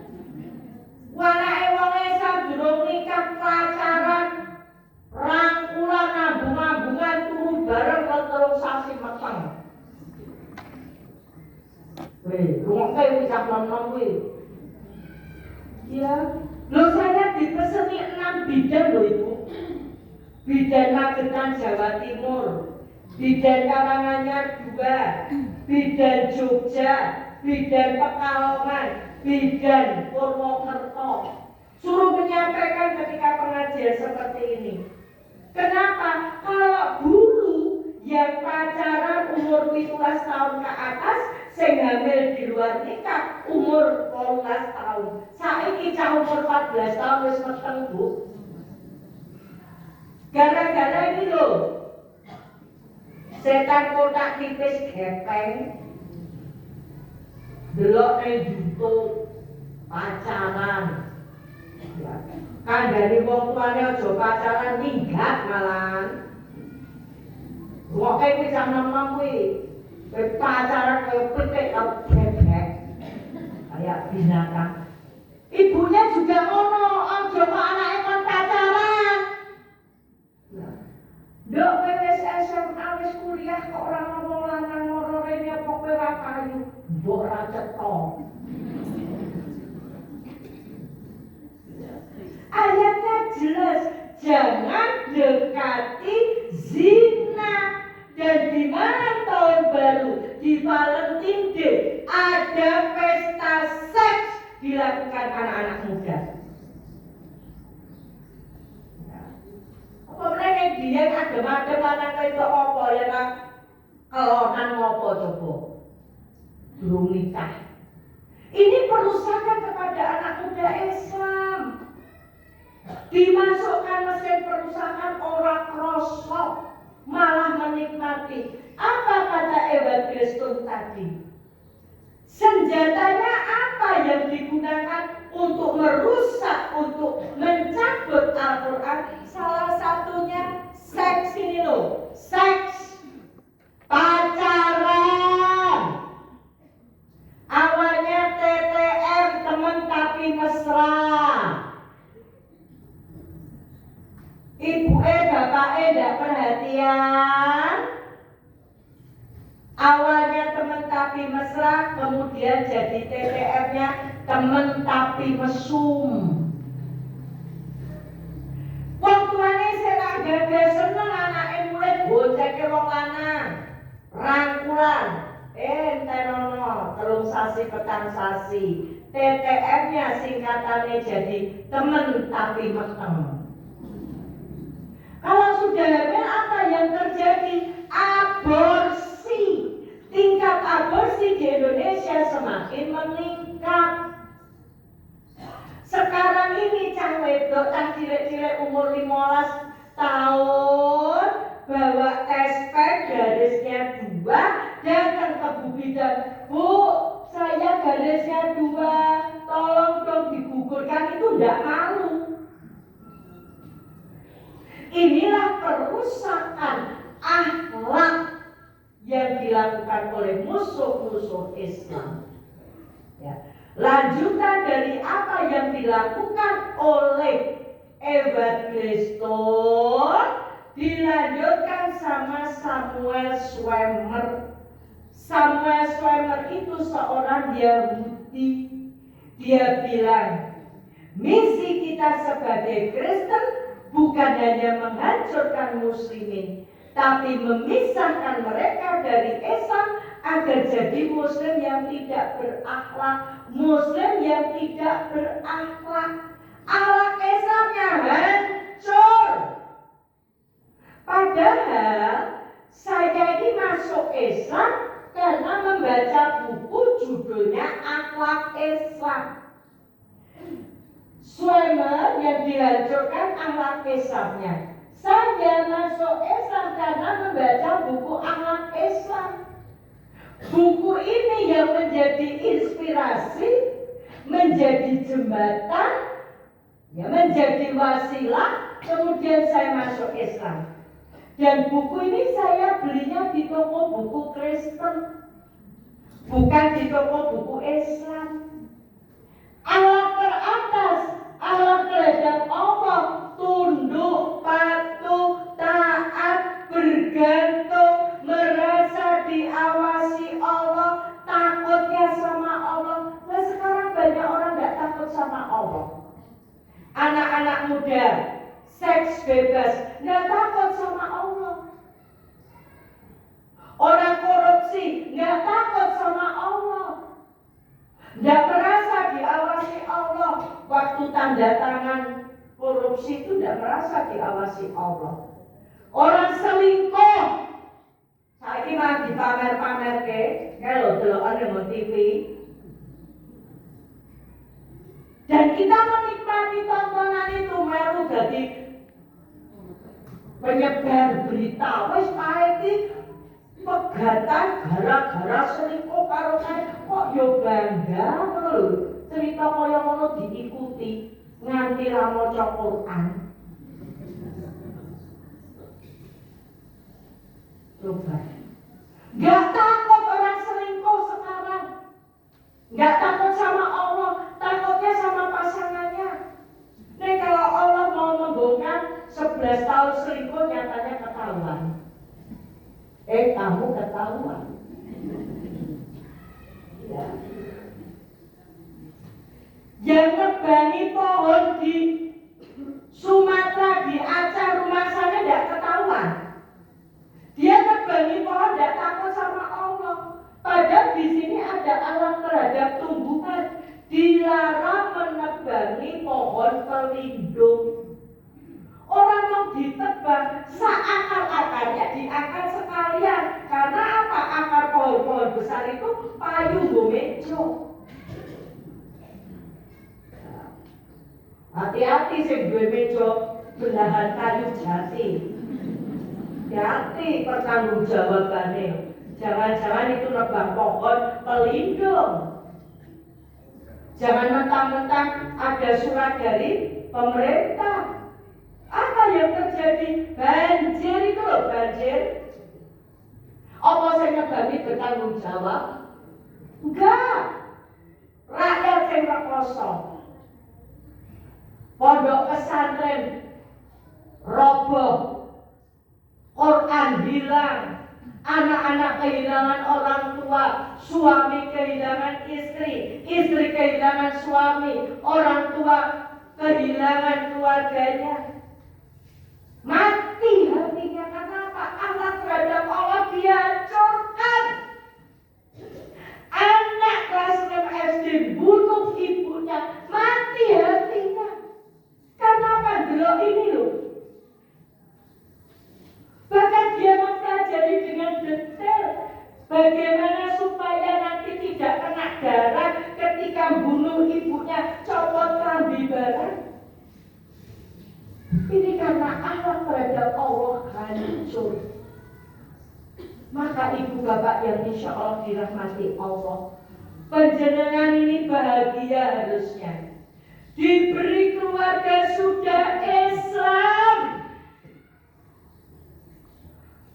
Wanake wong Islam durung nikah pacaran, rangkulan abung-abungan turu bareng terus sasi meteng. Weh, rungokne wis nom-nom kuwi. Ya, lo saya dipeseni 6 bidan loh Ibu. Bidan Magetan Jawa Timur, bidan Karanganyar 2, bidan Jogja, bidan Pekalongan, bidan Purwokerto. Suruh menyampaikan ketika pengajian seperti ini. Kenapa? Kalau dulu yang pacaran umur 17 tahun ke atas, sing hamil di luar nikah umur 18 tahun. Saiki cah umur 14 tahun wis meteng, Bu. Gara-gara ini loh. Setan kotak tipis gepeng. Delok ning YouTube pacaran. Ya. Kandhani wong tuane aja pacaran minggat malahan. Wong kuwi jam 6 kuwi. Pacaran kaya pitik karo bebek. Kayak binatang. Ibunya juga ngono, aja kok anake kon pacaran. Nduk wis SMA wis kuliah kok ora ngomong lanang loro rene apa kowe ora payu. Mbok ora cetha. Ayatnya jelas, jangan dekati zina. Dan di malam tahun baru, di Valentine Day, ada pesta seks dilakukan anak-anak muda. Apa mereka dia adem-adem anak itu apa ya nak? Kelonan ngopo coba? Belum nikah. Ini perusakan kepada anak muda Islam. Dimasukkan mesin perusakan orang krosok, malah menikmati. Apa kata Evangelistus tadi? Senjatanya apa yang digunakan untuk merusak, untuk mencabut Al-Quran? Salah satunya seks ini loh, seks, pacaran. Awalnya TTM, teman tapi mesra. Ibu bapak tidak perhatian. Awalnya teman tapi mesra, kemudian jadi TTM-nya teman tapi mesum. Wong tuane sira gede seneng anake mulai goceke wong lanang. Rangkulan, entenono, telung sasi petang sasi. TTM-nya singkatannya jadi teman tapi meteng. Kalau sudah hamil apa yang terjadi? Aborsi. Tingkat aborsi di Indonesia semakin meningkat. Sekarang ini cah wedok cah cilik-cilik umur 15 tahun bawa tespek garisnya 2 datang ke Bu Bidan. Bu, saya garisnya 2, tolong dong digugurkan. Itu enggak malu. Inilah perusakan akhlak yang dilakukan oleh musuh-musuh Islam. Ya. Lanjutan dari apa yang dilakukan oleh Evangelistus dilanjutkan sama Samuel Schwemmer. Samuel Schwemmer itu seorang Yahudi. Dia bilang, misi kita sebagai Kristen bukan hanya menghancurkan muslimin, tapi memisahkan mereka dari Islam agar jadi muslim yang tidak berakhlak, muslim yang tidak berakhlak. Akhlak Islamnya hancur. Padahal saya ini masuk Islam karena membaca buku judulnya Akhlak Islam. Schwemmer yang dihancurkan akhlak Islamnya. Saya masuk Islam karena membaca buku akhlak Islam. Buku ini yang menjadi inspirasi, menjadi jembatan, ya, menjadi wasilah, kemudian saya masuk Islam. Dan buku ini saya belinya di toko buku Kristen, bukan di toko buku Islam. Akhlak teratas, akhlak terhadap Allah, tunduk, patuh, taat, bergantung, merasa diawasi Allah, takutnya sama Allah. Nah sekarang banyak orang gak takut sama Allah. Anak-anak muda, seks bebas, gak takut sama Allah. Orang korupsi, gak takut sama Allah. Gak merasa diawasi Allah. Waktu tanda tangan korupsi itu gak merasa diawasi Allah. Orang selingkuh, saiki mah dipamer-pamer ke, kalau delokan yang TV. Dan kita menikmati tontonan itu, melu jadi penyebar berita. Wes pae iki pegatan gara-gara selingkuh karo kae kok yo bangga ngono lho. Cerita kaya ngono diikuti nganti ra maca Quran. Coba. Gak takut orang selingkuh sekarang. Gak takut sama Allah, takutnya sama pasangannya. Nih kalau Allah mau membongkar 11 tahun selingkuh nyatanya ketahuan. Kamu ketahuan. Ya. Yang nebangi pohon di Sumatera, di Aceh, rumah sana tidak ketahuan. Dia nebangi pohon tidak takut sama Allah. Padahal di sini ada alam terhadap tumbuhan. Dilarang menebangi pohon pelindung. Orang mau ditebang, seakar-akarnya diangkat sekalian. Karena apa? Akar pohon-pohon besar itu payung mejo. Hati-hati sing duwe meja belahan kayu jati. Hati pertanggungjawabannya. Jangan-jangan itu nebang pohon pelindung. Jangan mentang-mentang ada surat dari pemerintah. Apa yang terjadi? Banjir itu loh, banjir. Apa saya nebangi bertanggung jawab? Enggak. Rakyat yang rekoso. Pondok pesantren roboh. Quran hilang. Anak-anak kehilangan orang tua, suami kehilangan istri, istri kehilangan suami, orang tua kehilangan keluarganya. Mati hatinya. Kenapa? Anak terhadap Allah dihancurkan. Anak kelas 6 SD bunuh ibunya, mati hatinya. Kenapa? Delok ini loh. Bahkan dia mempelajari dengan detail bagaimana supaya nanti tidak kena darah ketika bunuh ibunya, copot kelambi barang. Ini karena anak terhadap Allah hancur. Maka ibu bapak yang insya Allah dirahmati Allah, panjenengan ini bahagia harusnya. Diberi keluarga sudah Islam.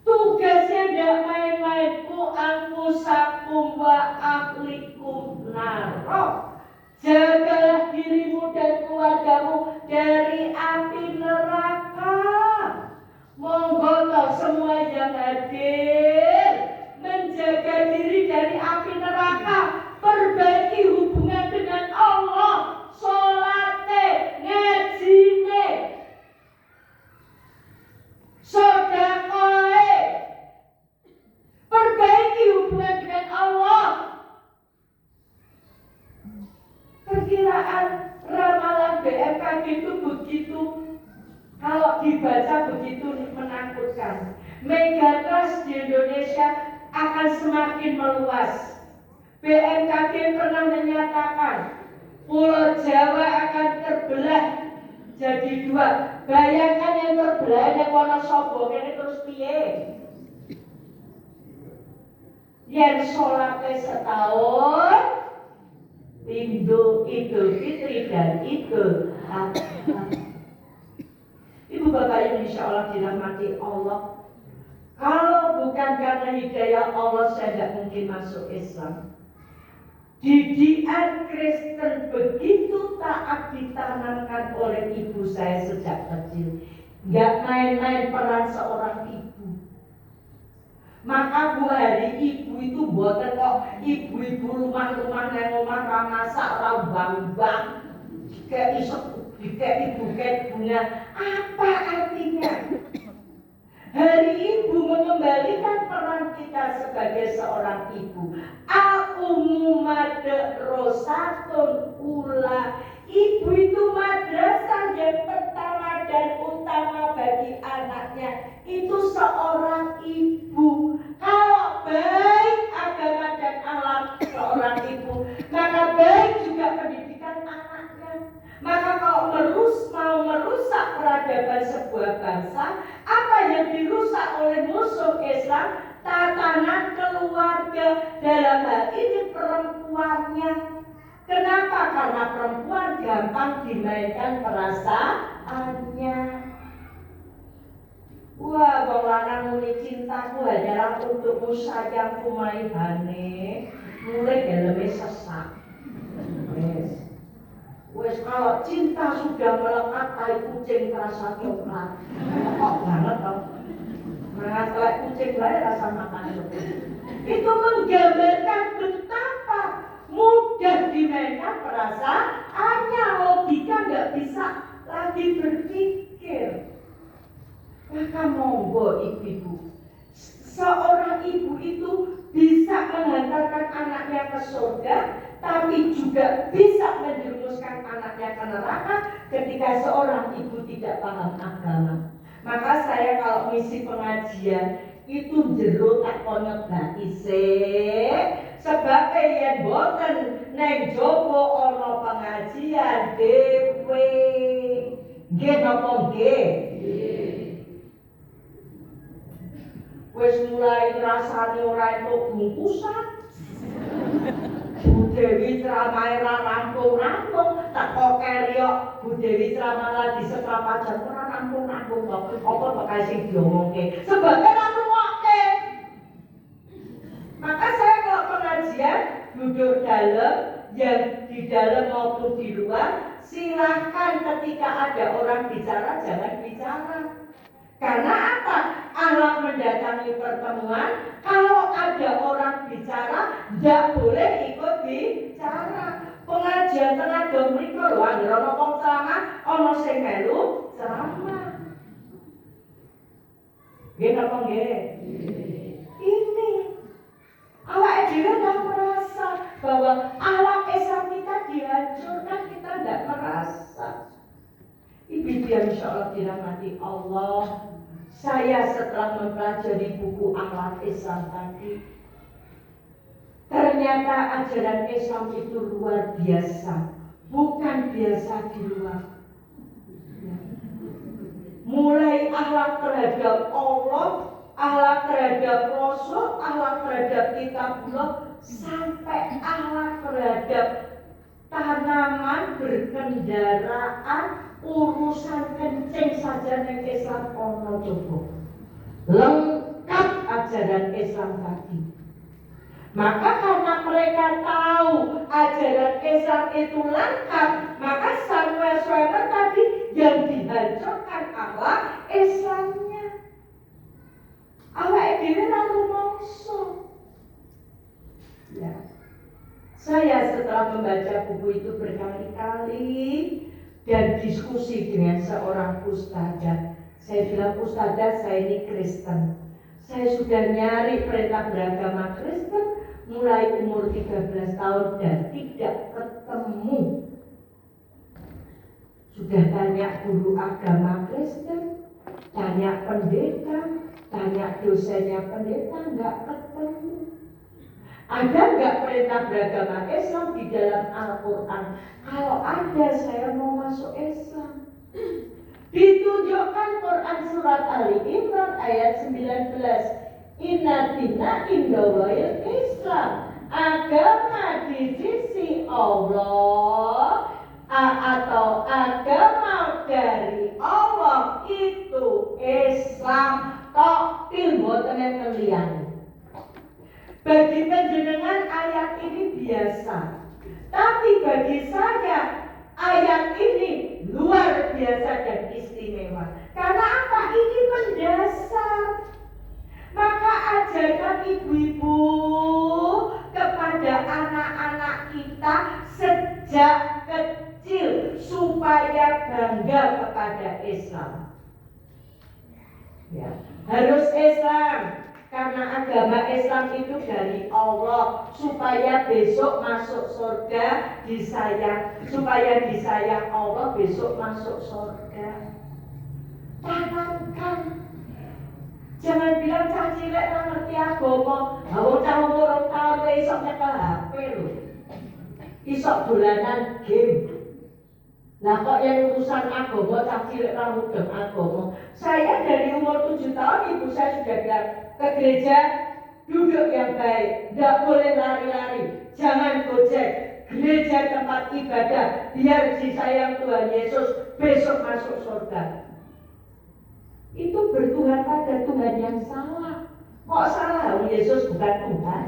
Tugasnya tidak main-main. Ku anfusakum wa ahlikum naro. Jagalah dirimu dan keluargamu dari api neraka. Monggo semua yang hadir menjaga diri dari api neraka. Perbaiki hubungan dengan Allah. Sholate, ngajine, sedekah. Perbaiki hubungan dengan Allah. Perkiraan ramalan BMKG itu begitu, kalau dibaca begitu menakutkan. Megatrust di Indonesia akan semakin meluas. BMKG pernah menyatakan Pulau Jawa akan terbelah jadi dua. Bayangkan yang terbelah yang Wonosobo ini terus piye? Yang sholatnya setahun, Idul Fitri dan Idul Adha. Ibu bapak yang insya Allah dirahmati Allah. Kalau bukan karena hidayah Allah, saya tidak mungkin masuk Islam. Didikan Kristen begitu taat ditanamkan oleh ibu saya sejak kecil. Gak main-main peran seorang ibu. Maka Bu hari ibu itu boten kok ibu-ibu rumah-rumah nang omah ra masak ra bang-bang. Kayak iso kayak ibu kayak bunga. Apa artinya? Hari ibu mengembalikan peran kita sebagai seorang ibu. Al-ummu madrasatun ula. Ibu itu madrasah yang pertama dan utama bagi anaknya. Itu seorang ibu. Kalau baik agama dan alam seorang ibu, maka baik juga pendidikan anaknya. Maka kalau mau merusak peradaban sebuah bangsa, apa yang dirusak oleh musuh Islam? Tatanan keluarga, dalam hal ini perempuannya. Kenapa? Karena perempuan gampang dimainkan perasaannya. Wah, wong lanang muni cintaku hanyalah untukmu sayangku maihane, mulai dalamnya sesak. Wes kalau cinta sudah melekat kayak kucing terasa coklat, kok banget toh. Nah, kayak kucing bae rasa makan itu menggambarkan betapa mudah dimainkan perasaannya, logika nggak bisa lagi berpikir. Maka monggo ibu-ibu, seorang ibu itu bisa menghantarkan anaknya ke surga, tapi juga bisa menjerumuskan anaknya ke neraka ketika seorang ibu tidak paham agama. Maka saya kalau misi pengajian itu jero tak kono isih sebab yen boten neng jowo ana pengajian dhewe. Nggih napa nggih? Wis mulai ngrasani ora entuk bungkusan. Bu Dewi ceramah ra rampung-rampung, teko keriok Bu Dewi ceramah lagi seprapa jam ora rampung-rampung kok. Apa bakal sing diomongke? Sebabnya ra ngrungokke. Maka saya kalau pengajian duduk dalam, yang di dalam maupun di luar, silahkan ketika ada orang bicara jangan bicara. Karena apa? Allah mendatangi pertemuan, kalau ada orang bicara, tidak boleh ikut bicara. Pengajian tenaga mriko lho, anggere ana wong ceramah, ana sing melu ceramah. Nggih napa nggih? Ini awake dhewe tidak merasa bahwa alam Islam kita dihancurkan, kita tidak merasa. Ibu yang insya Allah dirahmati Allah, saya setelah mempelajari buku akhlak Islam tadi, ternyata ajaran Islam itu luar biasa, bukan biasa di luar. Mulai akhlak terhadap Allah, akhlak terhadap Rasul, akhlak terhadap kitabullah, sampai akhlak terhadap tanaman, berkendaraan, urusan kencing saja ning Islam ono coba. Lengkap ajaran Islam tadi. Maka karena mereka tahu ajaran Islam itu lengkap, maka Samuel Schwemer tadi yang dihancurkan akhlak Islamnya. Awake dhewe ra rumangsa. Ya. Saya setelah membaca buku itu berkali-kali dan diskusi dengan seorang ustadzah. Saya bilang, ustadzah, saya ini Kristen. Saya sudah nyari perintah beragama Kristen mulai umur 13 tahun dan tidak ketemu. Sudah tanya guru agama Kristen, tanya pendeta, tanya dosennya pendeta, nggak ketemu. Ada nggak perintah beragama Islam di dalam Al-Quran? Kalau ada, saya mau masuk Islam. Ditunjukkan Quran surat Ali Imran ayat 19. Inna dina indawil Islam. Agama di sisi Allah atau agama dari Allah itu Islam. Tok tilboten enten liyane. Bagi penjenengan ayat ini biasa, tapi bagi saya ayat ini luar biasa dan istimewa. Karena apa? Ini mendasar. Maka ajarkan ibu-ibu kepada anak-anak kita sejak kecil supaya bangga kepada Islam. Ya, harus Islam. Karena agama Islam itu dari Allah, supaya besok masuk surga disayang, supaya disayang Allah besok masuk surga. Tanamkan. Jangan bilang cah cilik ora ngerti agama, wong cah umur 2 tahun wis iso nyekel HP lho. Iso dolanan game. Lah kok yang urusan agama cah cilik ora mudeng agama. Saya dari umur 7 tahun ibu saya sudah bilang ke gereja, duduk yang baik, nggak boleh lari-lari, jangan gojek. Gereja tempat ibadah, biar disayang Tuhan Yesus, besok masuk surga. Itu bertuhan pada Tuhan yang salah. Kok salah? Yesus bukan Tuhan.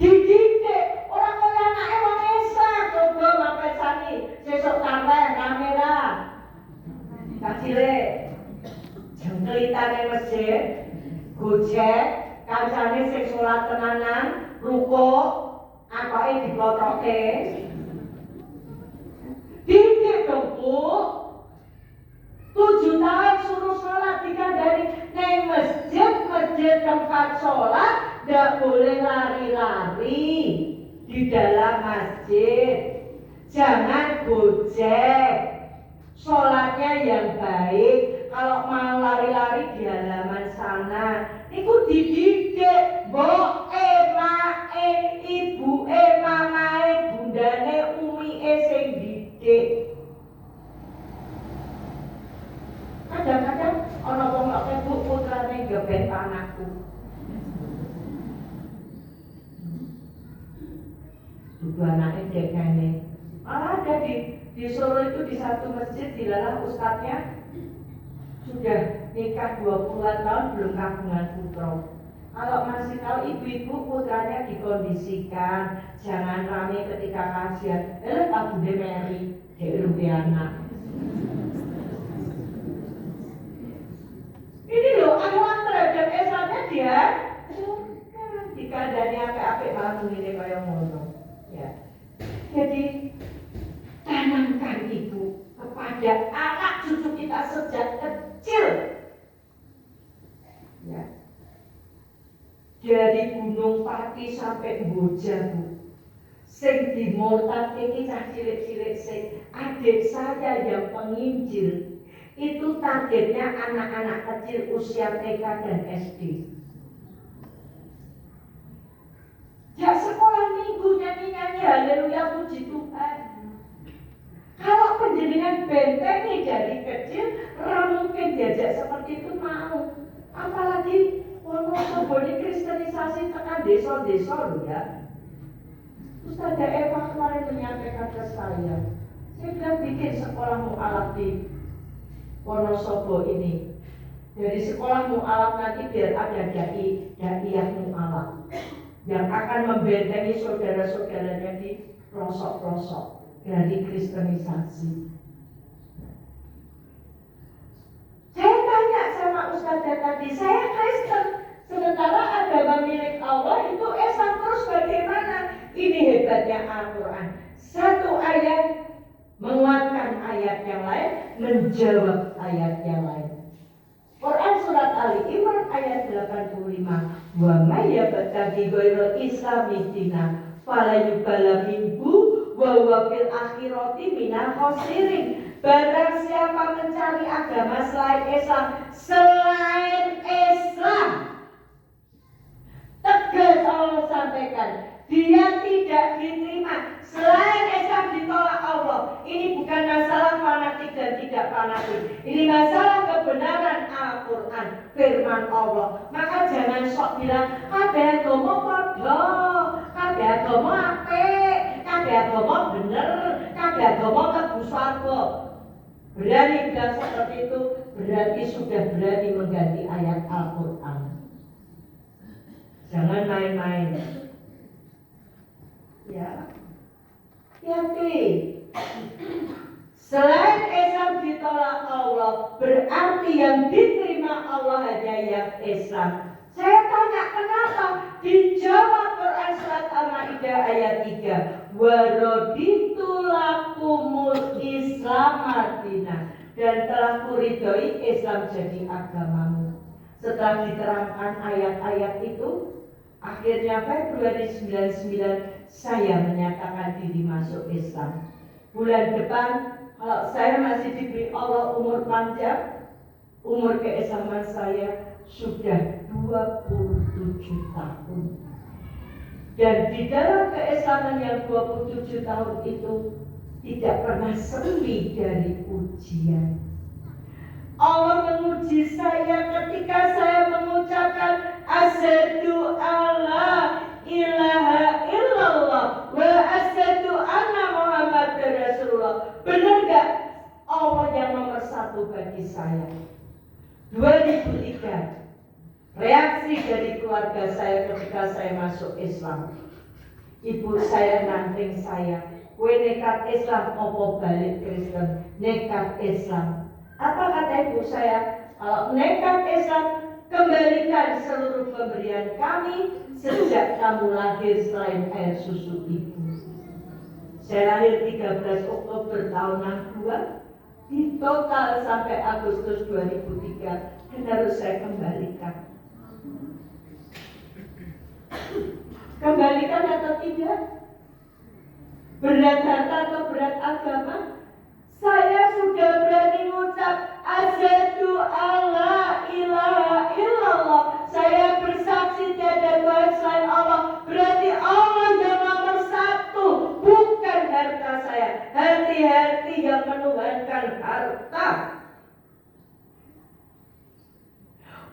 Dididik orang-orang anaknya wong Islam, coba mampir sani, sesuk tambah kamera. Kacile, jengkelitane masjid, gojek, kancane sing sholat tenanan, rukuk, apake diplotoke. Didik dong, Bu. 7 tahun suruh sholat dikandani neng masjid tempat sholat, nggak boleh lari-lari di dalam masjid, jangan gojek, sholatnya yang baik. Kalau mau lari-lari di halaman sana, itu dididik, boke, mae, ibuke, mamae, bundane, umie sing didik. Kadang-kadang ana wong kok Bu putrane gebet anakku. Dudu anake dek ngene. Malah ada di Solo itu di satu masjid dilalah ustadznya sudah nikah 20-an tahun belum kagungan putra. Kalau masih tahu ibu-ibu putranya dikondisikan jangan rame ketika kajian. Pak Bude Mary dek anak. Ini loh, anak terhadap Islamnya dia dikandani apik-apik malah ngene kaya ngono. Ya. Jadi tanamkan itu kepada anak cucu kita sejak kecil. Ya. Dari Gunung Pati sampai Boja, Bu. Sing dimurtad iki cah cilik-cilik sing adik saya yang penginjil. Itu targetnya anak-anak kecil usia TK dan SD. Ya sekolah minggu nyanyi-nyanyi haleluya puji Tuhan. Kalau penjenengan bentengi dari kecil, mungkin diajak seperti itu mau. Apalagi Wonosobo di kristenisasi tekan desa-desa loh ya. Ustazah Eva kemarin menyampaikan ke saya bilang bikin sekolah mu'alaf di Wonosobo ini. Dari sekolah mu'alaf nanti biar ada dai mu'alaf yang akan membentengi saudara-saudaranya di pelosok-pelosok dari kristenisasi. Saya tanya sama Ustazah tadi, saya Kristen, sementara agama milik Allah itu Islam, terus bagaimana? Ini hebatnya Al-Quran. Satu ayat menguatkan ayat yang lain, menjawab ayat yang lain. Quran surat Ali Imran ayat 85. Wa may yabtaghi ghairal islami dinan fala yuqbala minhu wa huwa fil akhirati minal khasirin. Barang siapa mencari agama selain Islam, tegas Allah sampaikan, dia tidak diterima. Selain Islam ditolak Allah. Ini bukan masalah fanatik dan tidak fanatik. Ini masalah kebenaran Al-Quran, firman Allah. Maka jangan sok bilang, kabeh agama padha, kabeh agama apik, kabeh agama bener, kabeh agama mlebu swarga. Berani bilang seperti itu, berarti sudah berani mengganti ayat Al-Quran. Jangan main-main. Ya. Hati. Selain Islam ditolak Allah, berarti yang diterima Allah hanya yang Islam. Saya tanya kenapa? Dijawab Quran surat Al-Maidah ayat 3. Waraditu lakumul Islamadina, dan telah kuridhoi Islam jadi agamamu. Setelah diterangkan ayat-ayat itu, akhirnya Februari 99 saya menyatakan diri masuk Islam. Bulan depan kalau saya masih diberi Allah umur panjang, umur keislaman saya sudah 27 tahun. Dan di dalam keislaman yang 27 tahun itu tidak pernah sepi dari ujian. Allah menguji saya ketika saya mengucapkan asyhadu alla ilaha illallah wa asyhadu anna Muhammadar Rasulullah. Benar gak Allah yang nomor satu bagi saya? 2003, reaksi dari keluarga saya ketika saya masuk Islam. Ibu saya nanting saya, "Kowe nekat Islam opo balik Kristen?" Nekat Islam. Apa kata ibu saya? "Kalau nekat Islam, kembalikan seluruh pemberian kami sejak kamu lahir selain air susu ibu." Saya lahir 13 Oktober tahun 62. Di total sampai Agustus 2003 dan harus saya kembalikan. Kembalikan atau tidak? Berat harta atau berat agama? Saya sudah berani mengucap asyhadu alla ilaha illallah. Saya bersaksi tiada Tuhan selain Allah. Berarti Allah yang nomor satu, bukan harta saya. Hati-hati yang menuhankan harta.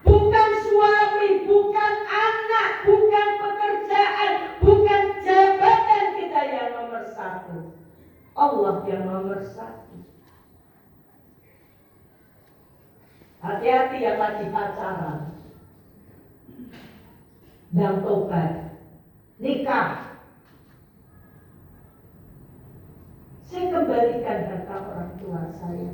Bukan suami, bukan anak, bukan pekerjaan, bukan jabatan kita yang nomor satu. Allah yang nomor satu. Hati-hati yang lagi pacaran, yang tobat, nikah. Saya kembalikan harta orang tua saya.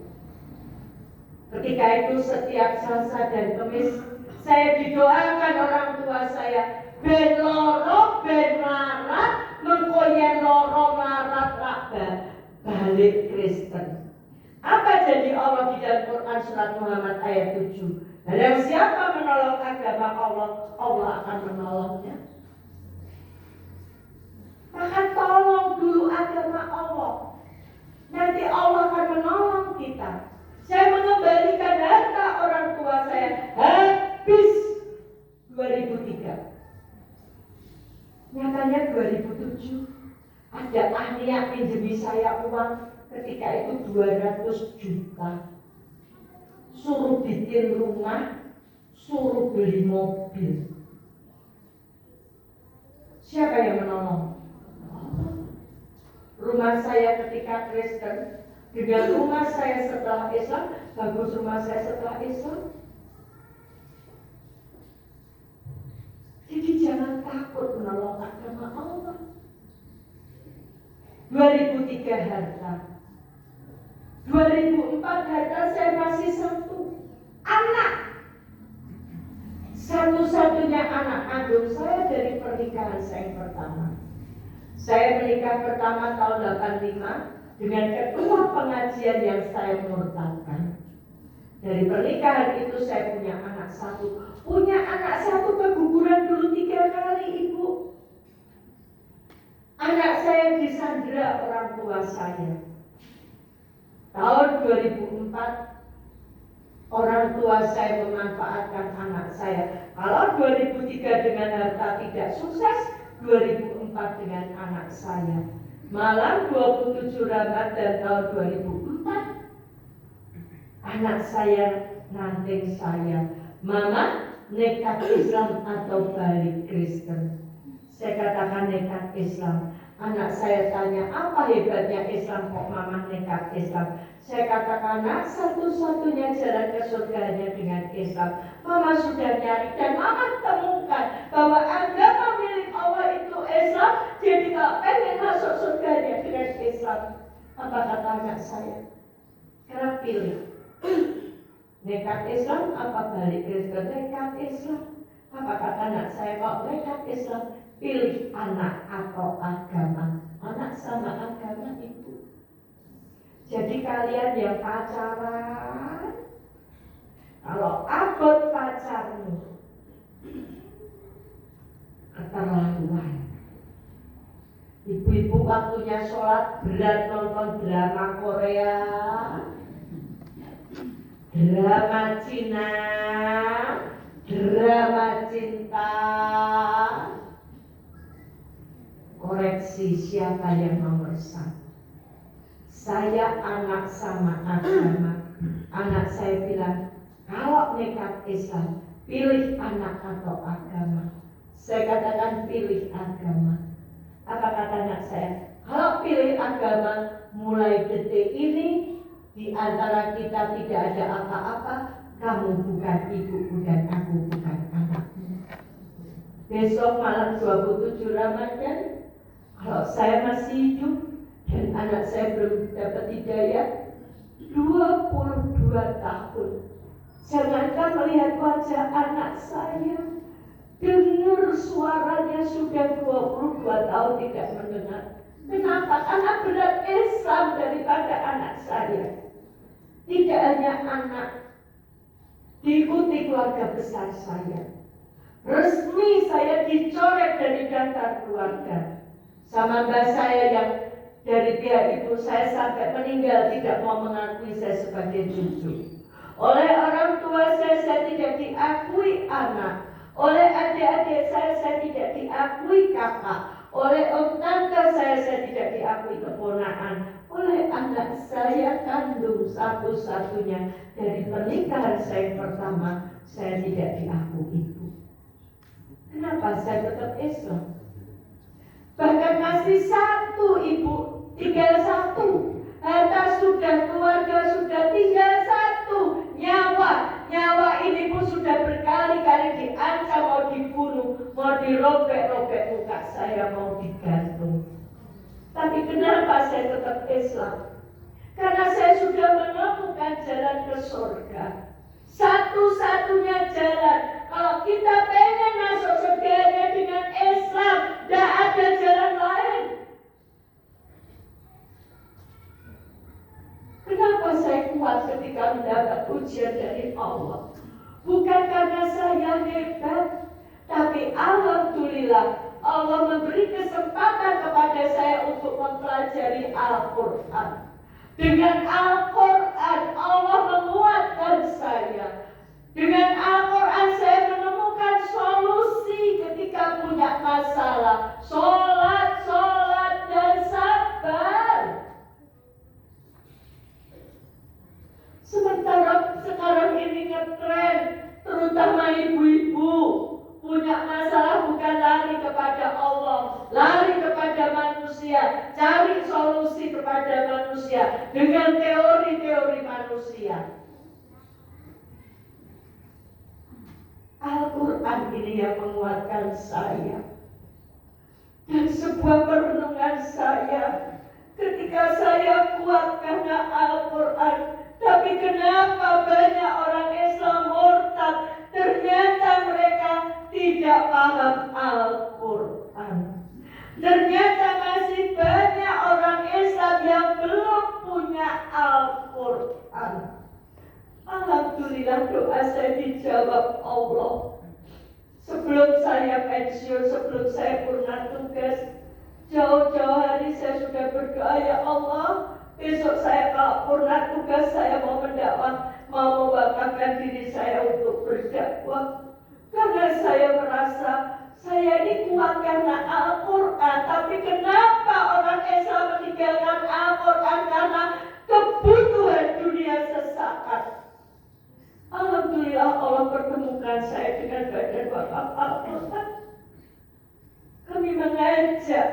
Ketika itu setiap Selasa dan Kamis saya didoakan orang tua saya, ben loro ben larat mengkoyen loro larat rakba balik Kristen. Apa janji Allah di dalam Quran surat Muhammad ayat 7? Dan siapa menolong agama Allah, Allah akan menolongnya. Maka tolong dulu agama Allah, nanti Allah akan menolong kita. Saya mengembalikan harta orang tua saya habis 2003. Nyatanya 2007 ada ahli yang pinjemi saya uang ketika itu 200 juta. Suruh bikin rumah, suruh beli mobil. Siapa yang menolong? Rumah saya ketika Kristen dengan rumah saya setelah Islam, bagus rumah saya setelah Islam. Jadi jangan takut menolong agama Allah. 2003 harta, 2004 harta saya masih satu, anak. Satu-satunya anak kandung saya dari pernikahan saya yang pertama. Saya menikah pertama tahun 85 dengan ketua pengajian yang saya murtadkan. Dari pernikahan itu saya punya anak satu. Punya anak satu keguguran dulu 3 kali, Ibu. Anak saya disandera orang tua saya. Tahun 2004 orang tua saya memanfaatkan anak saya. Kalau 2003 dengan harta tidak sukses, 2004 dengan anak saya. Malam 27 Ramadan tahun 2004, anak saya nanting saya, "Mama, nekat Islam atau balik Kristen?" Saya katakan nekat Islam. Anak saya tanya, "Apa hebatnya Islam kok Mama nekat Islam?" Saya katakan, "Nak, satu-satunya jalan ke surganya dengan Islam. Mama sudah nyari dan Mama temukan bahwa agama milik Allah itu Islam. Jadi kalau pengen masuk surganya dengan Islam." Apa kata anak saya? Sekarang pilih, nekat Islam apa balik Kristen? Nekat Islam. Apa kata anak saya? Kalau nekat Islam, pilih anak atau agama. Anak sama agama, Ibu. Jadi kalian yang pacaran, kalau abot pacarmu keterlaluan. Ibu-ibu waktunya sholat berat nonton drama Korea, drama Cina, drama cinta. Koreksi siapa yang nomor satu? Saya anak sama agama. Anak saya bilang, Kalau nekat Islam, pilih anak atau agama. Saya katakan pilih agama. Apa kata anak saya? Kalau pilih agama, mulai detik ini di antara kita tidak ada apa-apa. Kamu bukan ibuku dan aku bukan anakmu. Besok malam 27 Ramadan, kalau saya masih hidup dan anak saya belum dapat hidayah, 22 tahun. Jangankan melihat wajah anak saya, dengar suaranya sudah 22 tahun tidak mendengar. Kenapa? Karena berat Islam daripada anak saya. Tidak hanya anak, diikuti keluarga besar saya. Resmi saya dicoret dari daftar keluarga. Sama mbak saya yang dari pihak ibu saya sampai meninggal tidak mau mengakui saya sebagai cucu. Oleh orang tua saya tidak diakui anak. Oleh adik-adik saya tidak diakui kakak. Oleh om tante saya tidak diakui keponakan. Oleh anak saya kandung satu-satunya dari pernikahan saya pertama, saya tidak diakui ibu. Kenapa saya tetap Islam? Bahkan masih satu ibu, tinggal satu. Harta sudah, keluarga sudah, tinggal satu. Nyawa ini pun sudah berkali-kali diancam mau dibunuh, mau dirobek-robek muka saya, mau digantung. Tapi kenapa saya tetap Islam? Karena saya sudah menemukan jalan ke surga. Satu-satunya jalan. Kalau kita pengen masuk surga dengan Islam, tidak ada jalan lain. Kenapa saya kuat ketika mendapat ujian dari Allah? Bukan karena saya hebat, tapi alhamdulillah Allah memberi kesempatan kepada saya untuk mempelajari Al-Quran. Dengan Al-Quran Allah menguatkan saya. Dengan Al-Quran saya menemukan solusi ketika punya masalah. Sholat dan sabar. Sementara sekarang ini ngetren, terutama ibu-ibu, punya masalah bukan lari kepada Allah, lari kepada manusia, cari solusi kepada manusia dengan teori-teori manusia. Al-Quran ini yang menguatkan saya. Dan sebuah perenungan saya, ketika saya kuat karena Al-Quran, tapi kenapa banyak orang Islam murtad? Ternyata mereka tidak paham Al-Quran. Ternyata masih banyak orang Islam yang belum punya Al-Quran. Alhamdulillah doa saya dijawab Allah. Sebelum saya pensiun, sebelum saya purna tugas, jauh-jauh hari saya sudah berdoa, ya Allah, besok saya kalau purna tugas saya mau mendakwah, mau mewakafkan diri saya untuk berdakwah. Karena saya merasa saya ini kuat karena Al-Quran. Tapi kenapa orang Islam meninggalkan Al-Quran? Karena kebutuhan dunia sesaat. Alhamdulillah Allah pertemukan saya dengan badan wakaf Al-Quran. Kami mengajak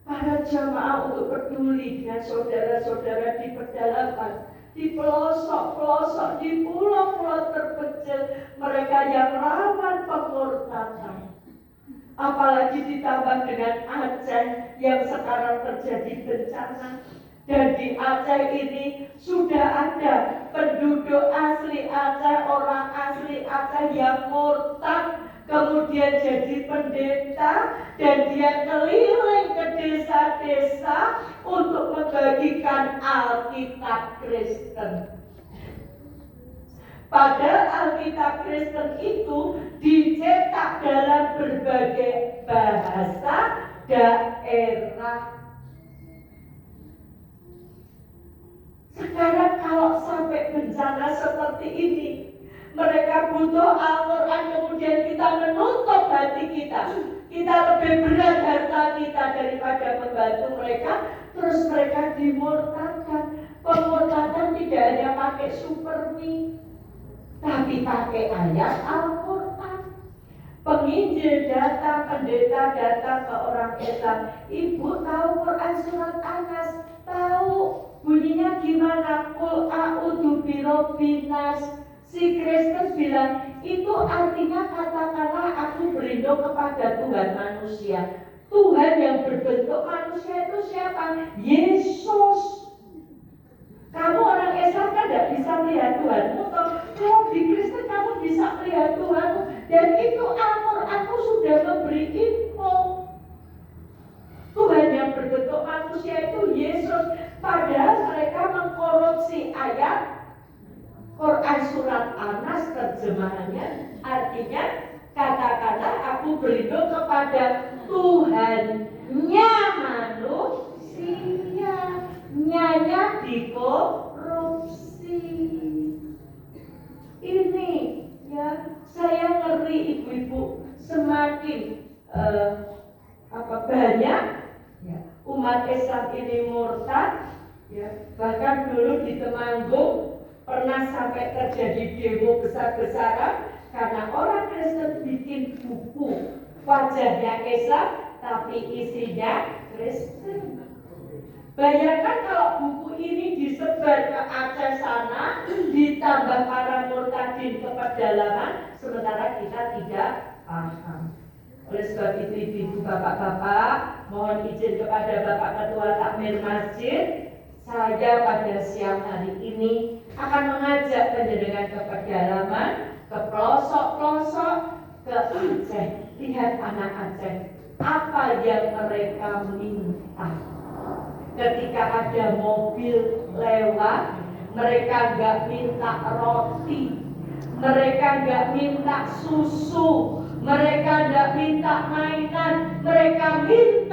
para jamaah untuk peduli dengan saudara-saudara di pedalaman, di pelosok-pelosok, di pulau-pulau terpencil, mereka yang rawan pemurtadan. Apalagi ditambah dengan Aceh yang sekarang terjadi bencana. Dan di Aceh ini sudah ada penduduk asli Aceh, orang asli Aceh yang murtad, kemudian jadi pendeta, dan dia keliling ke desa-desa untuk membagikan Alkitab Kristen. Padahal Alkitab Kristen itu dicetak dalam berbagai bahasa daerah. Sekarang kalau sampai bencana seperti ini, mereka butuh Al-Quran, kemudian kita menutup hati kita. Kita lebih berat harta kita daripada membantu mereka, terus mereka dimurtadkan. Pemurtatan tidak hanya pakai supermi, tapi pakai ayat Al-Quran. Penginjil datang, pendeta datang ke orang Islam. Ibu tahu Quran surat Anas? Tahu bunyinya gimana? Qul a'udzu birabbinas. Si Kristus bilang, itu artinya katakanlah aku berlindung kepada Tuhan manusia. Tuhan yang berbentuk manusia itu siapa? Yesus. Kamu orang Islam kan tidak bisa melihat Tuhanmu. Kalau di Kristen kamu bisa melihat Tuhanmu. Dan itu Al-Quranmu sudah memberi info. Tuhan yang berbentuk manusia itu Yesus. Padahal mereka mengkorupsi ayat Quran surat Anas, terjemahannya artinya katakanlah aku berlindung kepada Tuhannya manusia. Nyanya dikorupsi. Ini ya, saya ngeri ibu-ibu, semakin banyak ya, umat Islam ini murtad ya. Bahkan dulu di Temanggung pernah sampai terjadi demo besar-besaran karena orang Kristen bikin buku wajahnya Islam tapi isinya Kristen. Bayangkan kalau buku ini disebar ke Aceh sana, ditambah para murtadin ke pedalaman, sementara kita tidak paham. Oleh sebab itu ibu bapak-bapak, mohon izin kepada Bapak Ketua Takmir Masjid, saya pada siang hari ini akan mengajak panjenengan ke pedalaman, ke pelosok-pelosok, ke Aceh. Lihat anak Aceh, apa yang mereka minta. Ketika ada mobil lewat, mereka gak minta roti, mereka gak minta susu, mereka gak minta mainan, mereka minta